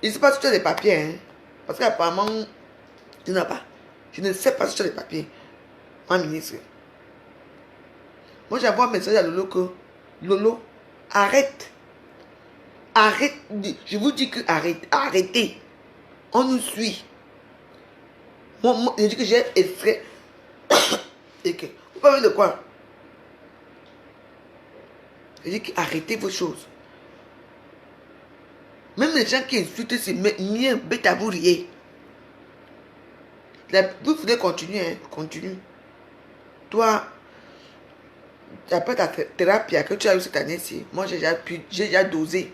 je ne sais pas si tu as des papiers, hein, parce qu'apparemment, tu n'as pas. Je ne sais pas si tu as des papiers, ma ministre. Moi, j'envoie un message à Lolo que Lolo, arrête. Arrête. Je vous dis que arrête. Arrêtez. On nous suit. Moi, je dis que j'ai effrayé. Et que, vous parlez de quoi? Je dis que arrêtez vos choses. Même les gens qui insultent, c'est mieux, bête à vous rire. Vous voulez continuer, hein? Continue. Toi, après ta thérapie que tu as eu cette année-ci, moi j'ai déjà dosé.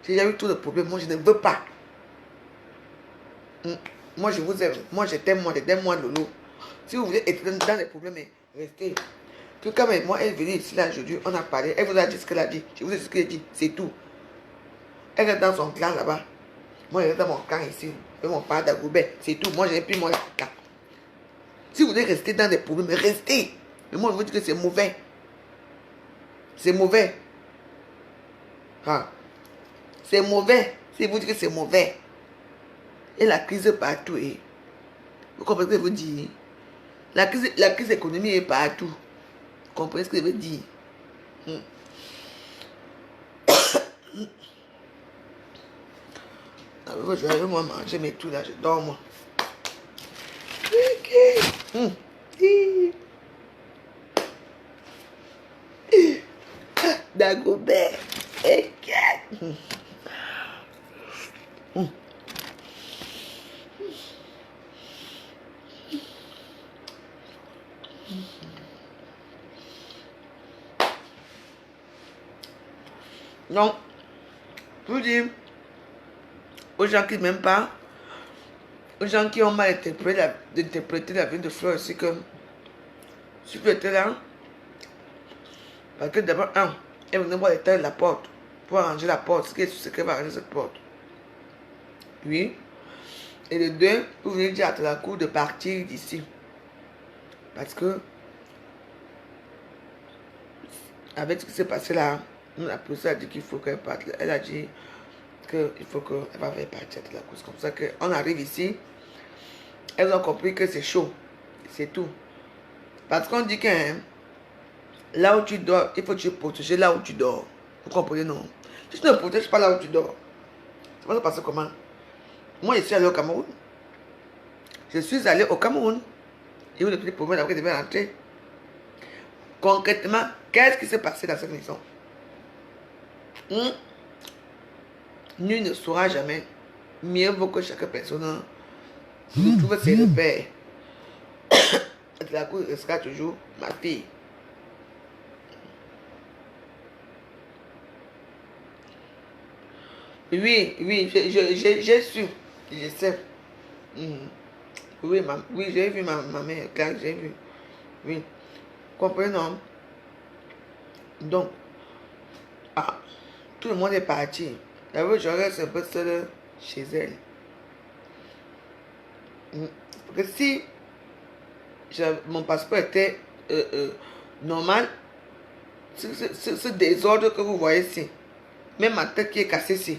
J'ai déjà eu tous les problèmes. Moi je ne veux pas. Moi je vous aime. Moi je t'aime, moi Lolo. Si vous voulez être dans les problèmes, restez. Tout comme moi, elle est venue ici là aujourd'hui, on a parlé. Elle vous a dit ce qu'elle a dit. Je vous ai dit ce qu'elle a dit. C'est tout. Elle est dans son clan là-bas. Moi je reste dans mon clan ici. Je mon père d'Agoubet. C'est tout. Moi j'ai plus mon clan. Si vous voulez rester dans des problèmes, restez. Mais moi je vous dis que c'est mauvais. C'est mauvais. Ah. C'est mauvais. Si vous dites que c'est mauvais. Et la crise partout. Et vous comprenez ce que je veux dire? La crise économique est partout. Vous comprenez ce que je veux dire? Je vais moi manger mes tout là. Je dors moi. Dagobert. Donc, je vous dis, aux gens qui ne m'aiment pas, aux gens qui ont mal interprété la vie de Fleur, c'est que si tu étais là, parce que d'abord, elle venait voir l'état de la porte, pour arranger la porte, ce qu'elle va arranger cette porte. Oui. Et le deux, vous venez dire à la cour de partir d'ici. Parce que, avec ce qui s'est passé là, la police a dit qu'il faut qu'elle parte. Elle a dit qu'il faut qu'elle va faire partir de la cour. C'est comme ça qu'on arrive ici. Elles ont compris que c'est chaud. C'est tout. Parce qu'on dit que là où tu dors, il faut te protéger là où tu dors. Vous comprenez, non? Si tu ne protèges pas là où tu dors, ça va se passer comment? Moi, je suis allé au Cameroun. Je suis allé au Cameroun. Et où le petit problème après, je devais rentrer. Concrètement, qu'est-ce qui s'est passé dans cette maison? Nul ne saura jamais. Mieux vaut que chaque personne trouve ses repères. De la cour restera toujours ma fille. Oui, j'ai su. Je sais. Oui, j'ai vu ma mère, j'ai vu. Oui. Comprenez, non? Donc, tout le monde est parti. D'abord, je reste un peu seule chez elle. Parce que si mon passeport était normal, ce désordre que vous voyez ici, même ma tête qui est cassée ici,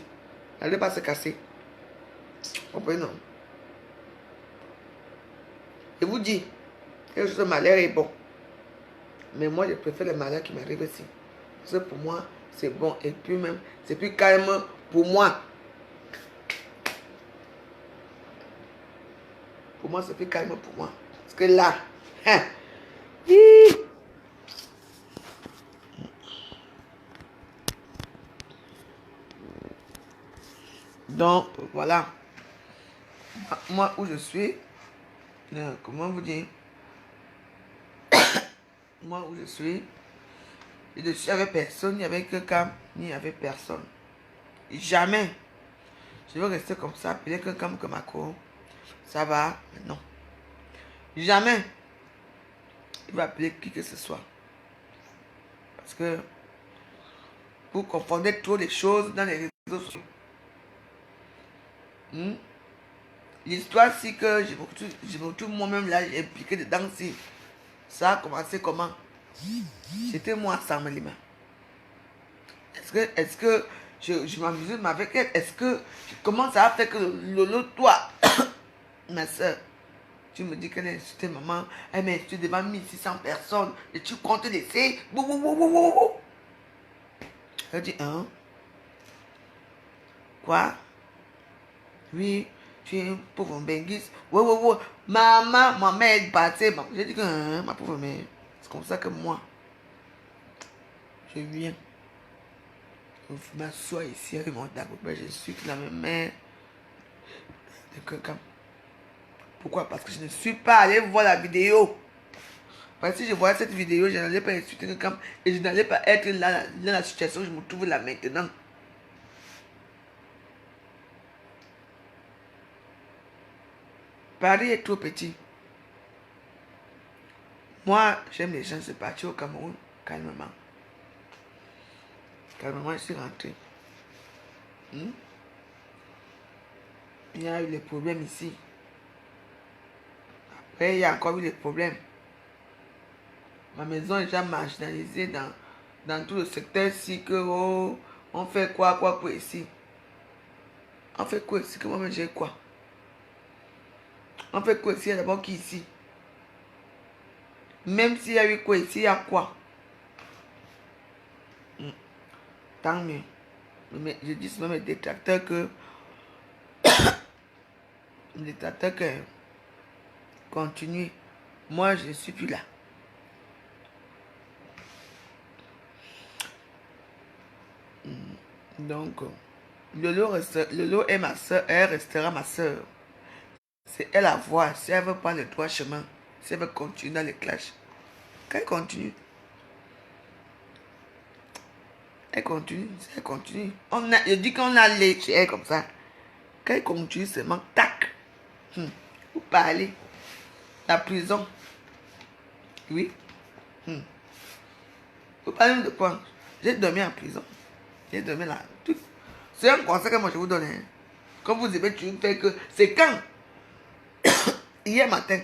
elle n'allait pas se casser. Vous comprenez, non? Je vous dis, quelque chose de malheur est bon. Mais moi, je préfère le malheur qui m'arrive ici. Parce que pour moi, c'est bon. Et puis même, c'est plus calme pour moi. Pour moi, c'est plus calme pour moi. Parce que là, donc, voilà. Moi, où je suis, comment vous dire? Moi, où je suis avec personne, ni avec quelqu'un, ni avec personne. Jamais. Je veux rester comme ça, appeler quelqu'un comme ma cour. Ça va, mais non. Jamais. Il va appeler qui que ce soit. Parce que vous confondez trop les choses dans les réseaux sociaux. L'histoire, c'est que je me retrouve moi-même là, j'ai impliqué dedans. Si ça a commencé comment? C'était moi, Sam Lima. Est-ce que je m'amuse avec elle? Est-ce que comment ça a fait que Lolo, toi, ma soeur, tu me dis qu'elle a insulté maman, elle m'a insulté devant 1600 personnes et tu comptes laisser? Elle dit, hein? Quoi? Oui, tu es une pauvre benguise. Ouais. Maman, ma mère est partie. J'ai dit que, hein, ma pauvre mère. C'est comme ça que moi, je viens. Je m'assois ici avec mon dagobert. Je suis la même mère de quelqu'un. Pourquoi? Parce que je ne suis pas allé voir la vidéo. Parce que si je voyais cette vidéo, je n'allais pas insulter quelqu'un et je n'allais pas être là dans la situation où je me trouve là maintenant. Paris est trop petit. Moi, j'aime les gens se partir au Cameroun calmement. Calmement, je suis rentré. Il y a eu les problèmes ici. Après, il y a encore eu les problèmes. Ma maison est déjà marginalisée dans tout le secteur ici que oh, on fait quoi ici. On fait quoi ici que moi j'ai quoi? On fait quoi ici? Il y a d'abord qui ici? Même s'il y a eu quoi ici, il y a quoi? Tant mieux. Mais je dis souvent mes détracteurs que les détracteurs que continuent. Moi, je ne suis plus là. Donc, Lolo est ma soeur, elle restera ma soeur. C'est elle à voir si elle veut prendre le droit chemin, si elle veut continuer dans les clashs. Qu'elle continue. Elle continue, elle continue. Je dis qu'on a les chez elle comme ça. Qu'elle continue seulement, tac. Vous parlez. La prison. Oui. Vous parlez de quoi? J'ai dormi en prison. J'ai dormi là. C'est un conseil que moi je vous donne. Hein. Comme vous avez toujours fait que. C'est quand? Hier matin.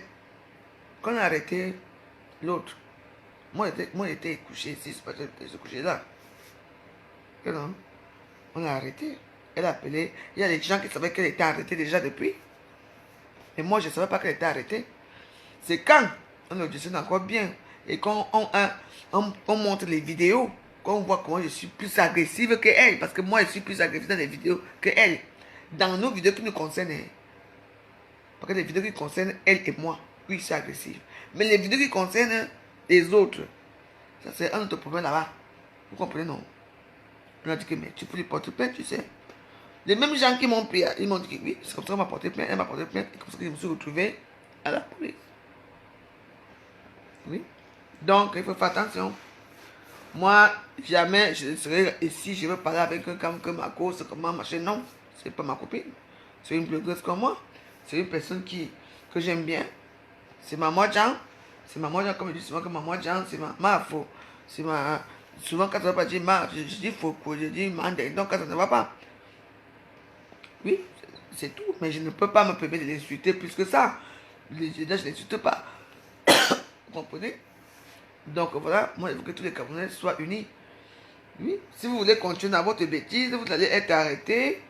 Quand on a arrêté l'autre. Moi j'étais couché ici. C'est pas que j'étais couché là. Et non. On l'a arrêté. Elle a appelé. Il y a des gens qui savaient qu'elle était arrêtée déjà depuis. Et moi je ne savais pas qu'elle était arrêtée. C'est quand on auditionne encore bien. Et quand on montre les vidéos. Quand on voit comment je suis plus agressive que elle. Parce que moi je suis plus agressive dans les vidéos que elle. Dans nos vidéos qui nous concernent. Parce que les vidéos qui concernent elle et moi. Oui, je suis agressive. Mais les vidéos qui concernent les autres. Ça c'est un autre problème là-bas. Vous comprenez non? On a dit que mais tu peux lui porter plainte, tu sais. Les mêmes gens qui m'ont pris, ils m'ont dit que oui, c'est comme ça qu'on m'a porté plainte, elle m'a porté plainte, et comme ça que je me suis retrouvé à la police. Oui. Donc, il faut faire attention. Moi, jamais je serai ici, je veux parler avec quelqu'un comme ma cause, comment machin. Non, c'est pas ma copine. C'est une blogueuse comme moi. C'est une personne que j'aime bien. C'est Maman Jean. C'est Maman Jean, comme je dis souvent que Maman Jean, c'est ma faux. C'est ma. Souvent, quand ça ne va pas dire ma, je dis faux, je dis mandé. Donc, quand ça ne va pas. Oui, c'est tout. Mais je ne peux pas me permettre de l'insulter plus que ça. Je ne l'insulte pas. Vous comprenez? Donc voilà, moi je veux que tous les Camerounais soient unis. Oui, si vous voulez continuer dans votre bêtise, vous allez être arrêté.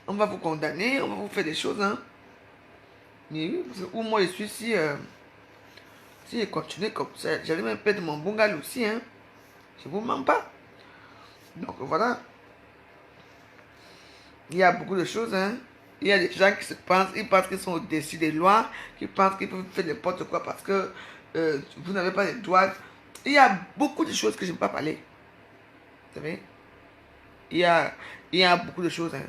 On va vous condamner, on va vous faire des choses. Hein. Mais oui, ou moi je suis si je continue comme ça, j'allais même perdre mon bungalow aussi. Hein. Je ne vous mens pas. Donc voilà. Il y a beaucoup de choses. Hein. Il y a des gens qui se pensent, ils pensent qu'ils sont au-dessus des lois, qui pensent qu'ils peuvent faire n'importe quoi parce que vous n'avez pas les droits. Il y a beaucoup de choses que je ne peux pas parler. Vous savez? Il y a beaucoup de choses. Hein.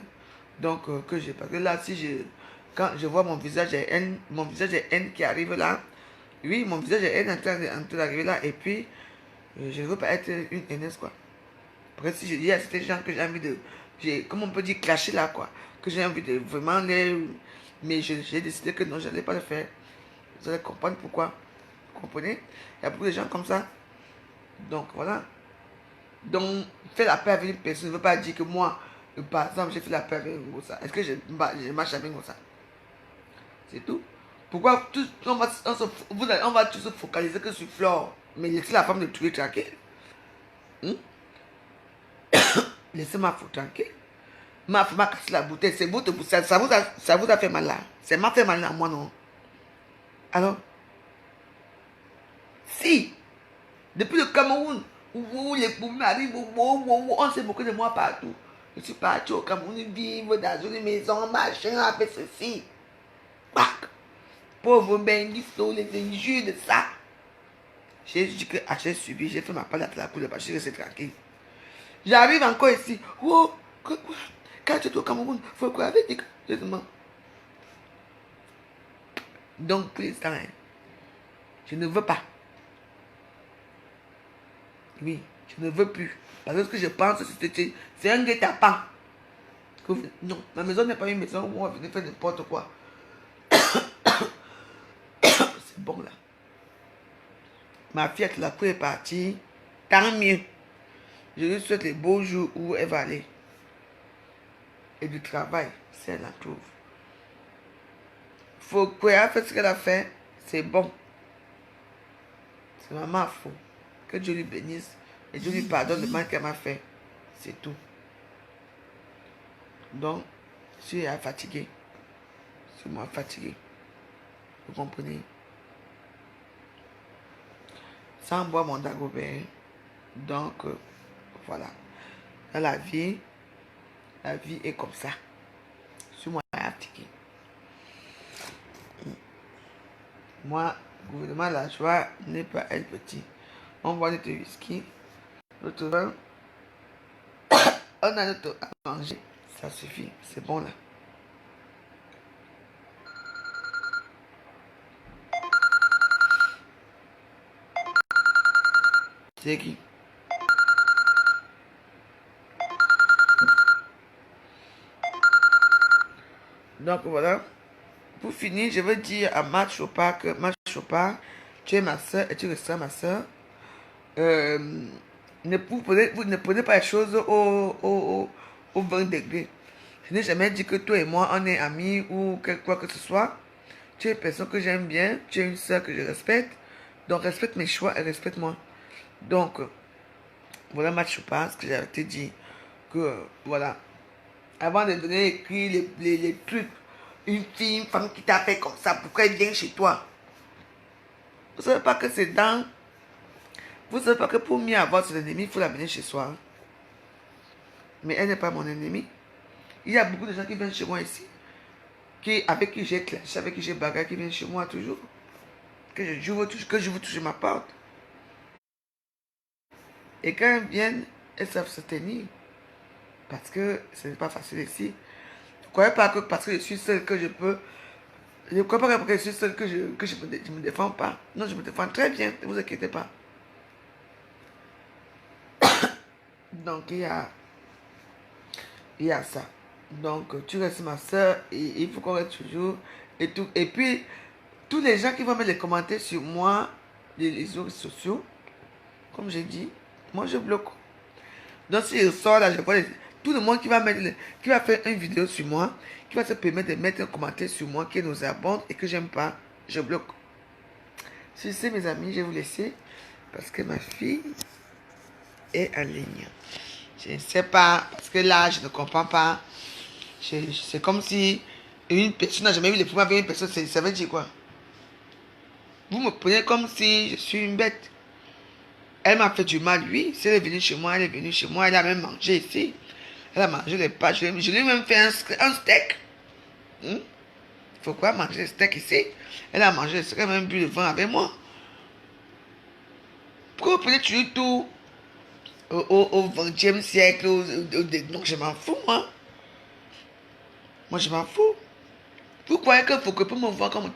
Donc, parce que là, quand je vois mon visage est haine qui arrive là, oui, mon visage est haine en train d'arriver là, et puis, je ne veux pas être une haineuse, quoi. Parce que si je dis à certains gens que j'ai envie de, comment on peut dire, clasher là, quoi, que j'ai envie de vraiment les. Mais j'ai décidé que non, je n'allais pas le faire. Vous allez comprendre pourquoi. Vous comprenez? Il y a beaucoup de gens comme ça. Donc, voilà. Donc, faire la paix avec une personne ne veut pas dire que moi, par exemple, j'ai fait la paix avec Ngosa. Est-ce que je marche avec Ngosa? C'est tout. Pourquoi on va tous se focaliser que sur Flore? Mais laissez la femme de tuer tranquille. Hmm? Laissez ma faute tranquille. Ma femme m'a cassé la bouteille. C'est vous, ça vous a fait mal là. Ça m'a fait mal à moi, non? Alors, si, depuis le Cameroun, où les problèmes arrivent, on s'est moqué de moi partout. Je suis parti au Cameroun vivre dans une maison, machin, avec ceci. Bac. Pauvre Benguisto, les injures de ça. J'ai dit que j'ai subi, j'ai fait ma part à la cour de bâche, je suis resté tranquille. J'arrive encore ici. Oh, quoi? Quand tu es au Cameroun, il faut quoi avec dit je demande. Donc, pour l'instant, je ne veux pas. Oui, je ne veux plus. Parce que ce que je pense, c'est un guet-apens. Non, ma maison n'est pas une maison où on va venir faire n'importe quoi. C'est bon là. Ma fille la cour est partie. Tant mieux. Je lui souhaite les beaux jours où elle va aller. Et du travail, si elle la trouve. Faut qu'elle fasse ce qu'elle a fait. C'est bon. C'est maman faux. Que Dieu lui bénisse. Et Dieu lui pardonne le mal qu'elle m'a fait. C'est tout. Donc, je suis fatigué. Je suis moi fatigué. Vous comprenez? Sans boire mon dagobert. Donc, voilà. Dans la vie est comme ça. Je suis moi fatigué. Moi, le gouvernement, la joie n'est pas elle petit. On voit notre whisky, notre vin. On a notre à manger. Ça suffit. C'est bon là. C'est qui? Donc voilà. Pour finir, je veux dire à Matt Chopard que Matt Chopard, tu es ma soeur et tu resteras ma soeur. Vous ne prenez pas les choses au 20 degrés. Je n'ai jamais dit que toi et moi, on est amis ou quoi que ce soit. Tu es une personne que j'aime bien, tu es une soeur que je respecte. Donc respecte mes choix et respecte-moi. Donc, voilà Matt Chopard, ce que j'avais te dit. Que, voilà. Avant de donner écrit les trucs, une fille, une femme qui t'a fait comme ça, pourquoi elle vient chez toi? Vous savez pas que c'est dans... Vous savez pas que pour mieux avoir son ennemi, il faut l'amener chez soi. Mais elle n'est pas mon ennemi. Il y a beaucoup de gens qui viennent chez moi ici, avec qui j'ai clash, avec qui j'ai bagarre, qui viennent chez moi toujours. Que je veux toucher ma porte. Et quand elles viennent, elles savent se tenir. Parce que ce n'est pas facile ici. Ne croyez pas que parce que je suis seule que je peux... Je ne crois pas que je suis seule que je ne me défends pas. Non, je me défends très bien, ne vous inquiétez pas. Donc, il y a ça. Donc, tu restes ma soeur et il faut qu'on reste toujours. Et, tout. Et puis, tous les gens qui vont mettre les commentaires sur moi, les réseaux sociaux, comme j'ai dit, moi je bloque. Donc, si je sors là, je vois tout le monde qui va faire une vidéo sur moi, qui va se permettre de mettre un commentaire sur moi qui nous abonde et que j'aime pas, je bloque. Sur ce, mes amis, je vais vous laisser parce que ma fille est en ligne. Je ne sais pas, parce que là, je ne comprends pas. C'est comme si une personne n'a jamais vu les problèmes avec une personne, ça veut dire quoi? Vous me prenez comme si je suis une bête. Elle m'a fait du mal, oui. Si elle est venue chez moi, elle a même mangé ici. Elle a mangé les pâtes. Je lui ai même fait un steak. Faut quoi manger le steak ici? Elle a mangé le steak, elle a même bu le vin avec moi. Pourquoi vous prenez toujours tout au 20e siècle? Donc je m'en fous, moi. Moi, je m'en fous. Vous croyez qu'il faut que pour me voir comme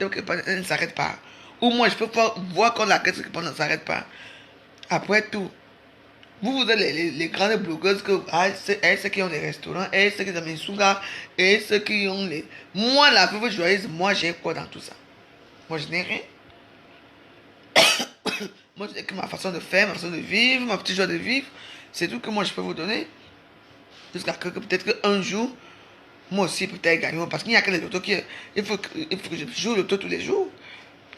elle ne s'arrête pas? Ou moi, je peux pas voir quand la caisse ne s'arrête pas. Après tout, vous êtes les grandes blogueuses elles, ceux qui ont les restaurants, elles, ceux qui ont les sougas, et ceux qui ont les... Moi, la veuve joyeuse, moi, j'ai quoi dans tout ça? Moi, je n'ai rien. Moi, j'ai que ma façon de faire, ma façon de vivre, ma petite joie de vivre. C'est tout que moi, je peux vous donner. Jusqu'à que peut-être qu'un jour, moi aussi, peut-être gagner. Parce qu'il n'y a que les lotos qui... Il faut que je joue le loto tous les jours.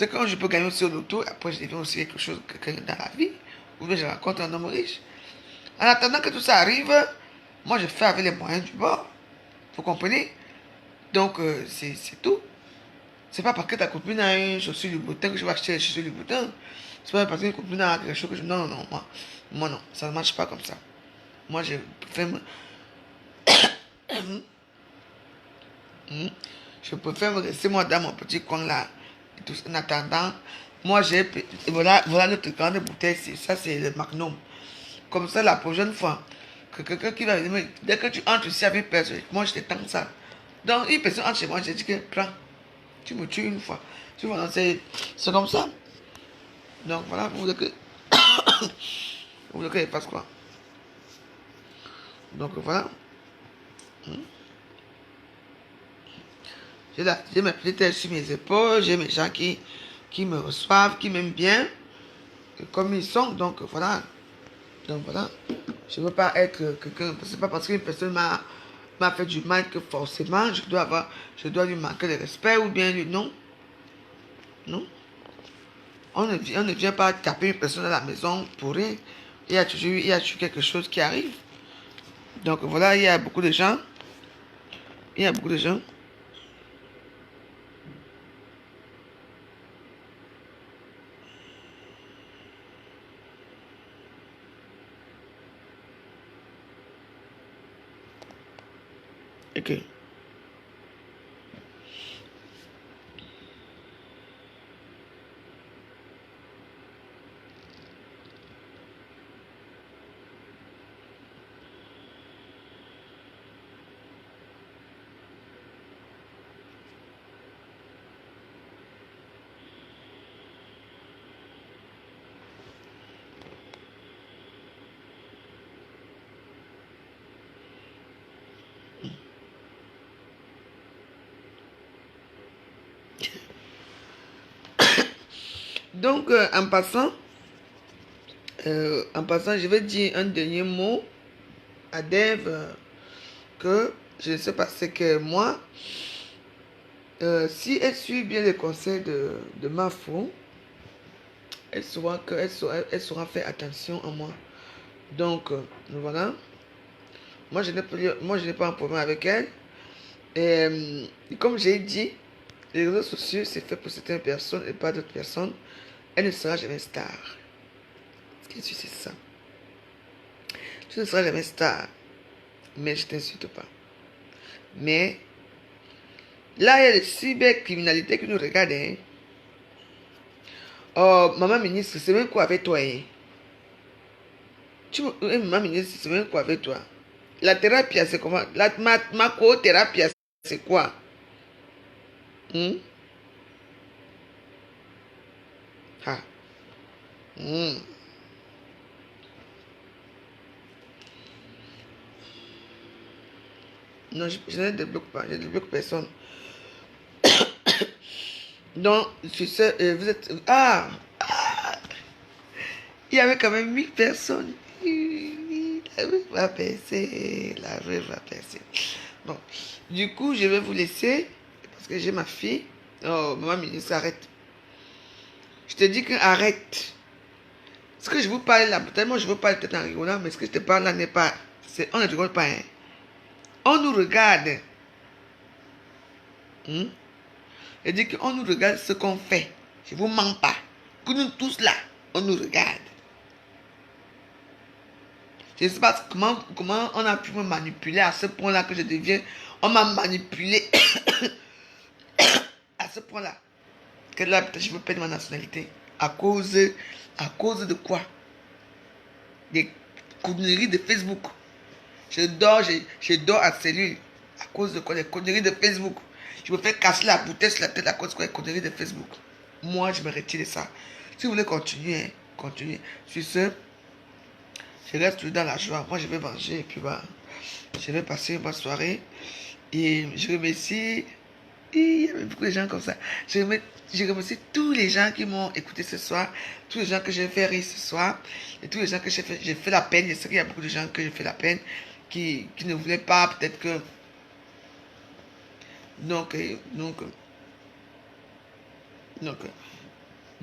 Peut-être que quand je peux gagner aussi au loto, après je deviens aussi quelque chose quelqu'un dans la vie. Ou bien je rencontre un homme riche. En attendant que tout ça arrive, moi je fais avec les moyens du bord. Vous comprenez? Donc c'est tout. C'est pas parce que ta copine a une chaussure du bouton que je vais acheter les chaussures du bouton. C'est pas parce que une copine a quelque chose que je... Non, non, non, moi non, ça ne marche pas comme ça. Moi je préfère me... Je préfère me rester moi dans mon petit coin là. Et tout, en attendant, moi j'ai... Voilà notre grande bouteille, ça c'est le Magnum. Comme ça la prochaine fois, que quelqu'un qui va venir, dès que tu entres ici avec une personne, moi je t'étends ça. Donc une personne entre chez moi, je dis que prends, tu me tues une fois. Tu vois, c'est comme ça. Donc voilà, vous voulez que... vous voulez qu'il passe quoi? Donc voilà. J'ai mes petites têtes sur mes épaules, j'ai mes gens qui me reçoivent, qui m'aiment bien, comme ils sont, donc voilà. Donc voilà. Je ne veux pas être quelqu'un, c'est pas parce qu'une personne m'a fait du mal que forcément je dois lui manquer de respect ou bien lui, non. Non. On ne vient pas taper une personne à la maison pour rien. Il y a toujours quelque chose qui arrive. Donc voilà, il y a beaucoup de gens. Il y a beaucoup de gens. Ok. Donc en passant, je vais dire un dernier mot à Dave que je ne sais pas, c'est que moi, si elle suit bien les conseils de ma fou, elle saura faire attention à moi. Donc, voilà. Moi, je n'ai pas un problème avec elle. Et comme j'ai dit, les réseaux sociaux, c'est fait pour certaines personnes et pas d'autres personnes. Elle ne sera jamais star. Ce qui est sûr, c'est ça. Tu ne seras jamais star. Mais je t'insulte pas. Mais là, il y a la cybercriminalité qui nous regarde. Hein. Oh, maman ministre, c'est même quoi avec toi? Hein? Maman ministre, c'est même quoi avec toi? La thérapie, c'est comment? Ma co-thérapie, c'est quoi? Hmm? Ah. Hmm. Non, je ne débloque pas. Je ne débloque personne. Donc, je sais, vous êtes... Ah! Il y avait quand même 1000 personnes. La rue va percer. La rue va percer. Bon, du coup, je vais vous laisser parce que j'ai ma fille. Oh, maman ministre, arrête. Je te dis que arrête. Ce que je vous parle là, tellement je vous parle peut-être en rigolant, mais ce que je te parle là n'est pas... On ne rigole pas. Hein. On nous regarde. Hmm? Je dis qu'on nous regarde ce qu'on fait. Je ne vous mens pas. Que nous tous là, on nous regarde. Je ne sais pas comment on a pu me manipuler à ce point-là que je deviens... On m'a manipulé à ce point-là. Que là, peut-être je veux perdre ma nationalité. À cause de quoi? Des conneries de Facebook. Je dors à cellule. À cause de quoi? Des conneries de Facebook. Je me fais casser la bouteille sur la tête à cause de quoi? Des conneries de Facebook. Moi, je me retire de ça. Si vous voulez continuer, hein, continuez. Sur ce, je reste toujours dans la joie. Moi, je vais manger et puis bah, je vais passer une bonne soirée. Et je remercie. Il y avait beaucoup de gens comme ça. Je remercie tous les gens qui m'ont écouté ce soir, tous les gens que j'ai fait rire ce soir, et tous les gens que j'ai fait la peine. Je sais qu'il y a beaucoup de gens que j'ai fait la peine, qui ne voulaient pas, peut-être que... Donc,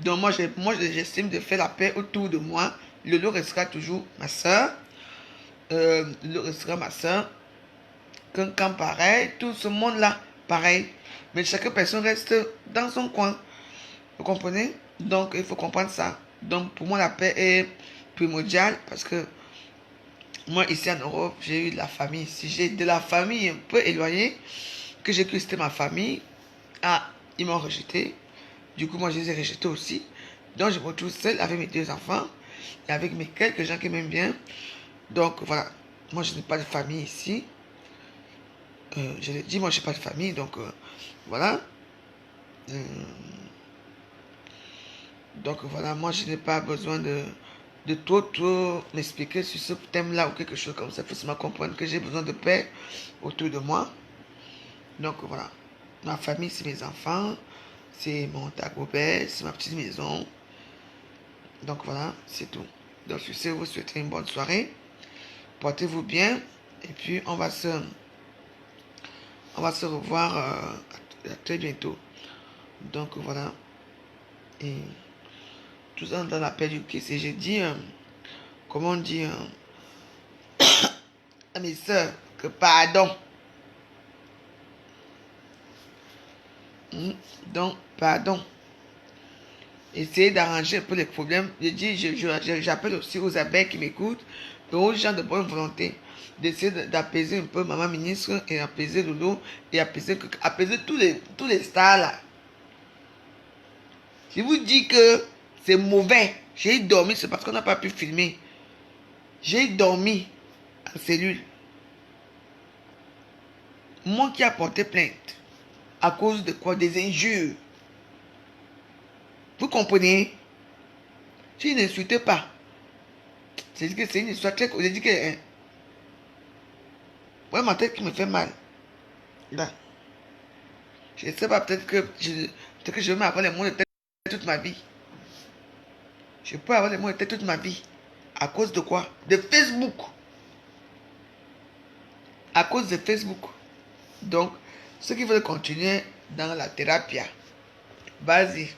Donc j'estime de faire la paix autour de moi. Lolo restera toujours ma soeur. Lolo restera ma soeur. Quand pareil, tout ce monde-là, pareil. Mais chaque personne reste dans son coin. Vous comprenez? Donc, il faut comprendre ça. Donc, pour moi, la paix est primordiale parce que moi, ici en Europe, j'ai eu de la famille ici. J'ai de la famille un peu éloignée que j'ai cru que c'était ma famille. Ah, ils m'ont rejeté. Du coup, moi, je les ai rejetés aussi. Donc, je me retrouve seule avec mes 2 enfants et avec mes quelques gens qui m'aiment bien. Donc, voilà. Moi, je n'ai pas de famille ici. Je l'ai dit, moi, je n'ai pas de famille. Donc, voilà. Euh, donc, voilà. Moi, je n'ai pas besoin de trop m'expliquer sur ce thème-là ou quelque chose comme ça. Il faut seulement comprendre que j'ai besoin de paix autour de moi. Donc, voilà. Ma famille, c'est mes enfants. C'est mon Dagobert. C'est ma petite maison. Donc, voilà. C'est tout. Donc, sur ce, vous souhaitez une bonne soirée. Portez-vous bien. Et puis, on va se revoir à très bientôt. Donc, voilà. Et tout ça dans la paix du Christ. Et j'ai dit, comment on dit, à mes soeurs, que pardon. Donc, pardon. Essayez d'arranger un peu les problèmes. Je dis, j'appelle aussi aux abeilles qui m'écoutent et aux gens de bonne volonté d'essayer d'apaiser un peu maman ministre et apaiser Lolo et apaiser tous les stars là. Je vous dis que c'est mauvais. J'ai dormi, c'est parce qu'on n'a pas pu filmer. J'ai dormi en cellule. Moi qui ai porté plainte. À cause de quoi? Des injures. Vous comprenez? Si n'insultez pas. C'est dit que c'est une histoire très... J'ai dit que... Hein, ouais, ma tête qui me fait mal. Là. Je ne sais pas, peut-être que je vais avoir les mots de tête toute ma vie. Je peux avoir les mots de tête toute ma vie. À cause de quoi? De Facebook. À cause de Facebook. Donc, ceux qui veulent continuer dans la thérapie, vas-y.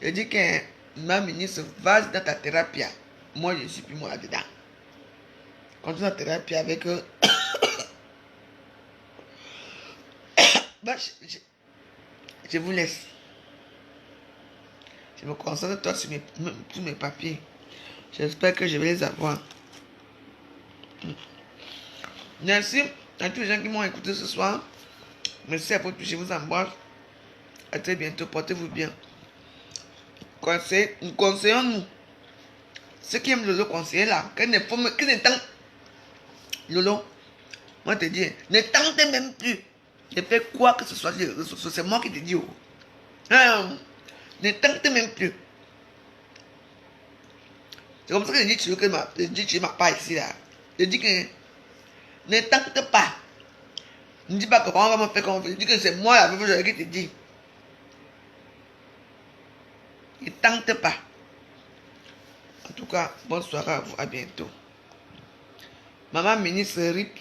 Je dis que ma ministre, vas-y dans ta thérapie. Moi, je ne suis plus moi là-dedans. Continue la thérapie avec eux. Bah, je vous laisse. Je me concentre toi sur mes papiers. J'espère que je vais les avoir. Merci à tous les gens qui m'ont écouté ce soir. Merci à vous tous. Je vous embrasse. À très bientôt. Portez-vous bien. Conseillons-nous. Ceux qui aiment Lolo, conseiller là. Que ne tente. Lolo, moi te dis, ne tentez même plus. Ne fais quoi que ce soit. C'est moi qui te dis. Ne tentez même plus. C'est comme ça que je dis tu m'as pas ici là. Je dis que ne tente pas. Ne dis pas comment on va me faire comme je dis que c'est moi la veuve qui te dis. Ne tente pas. En tout cas, bonne soirée à vous, à bientôt. Maman ministre RIP.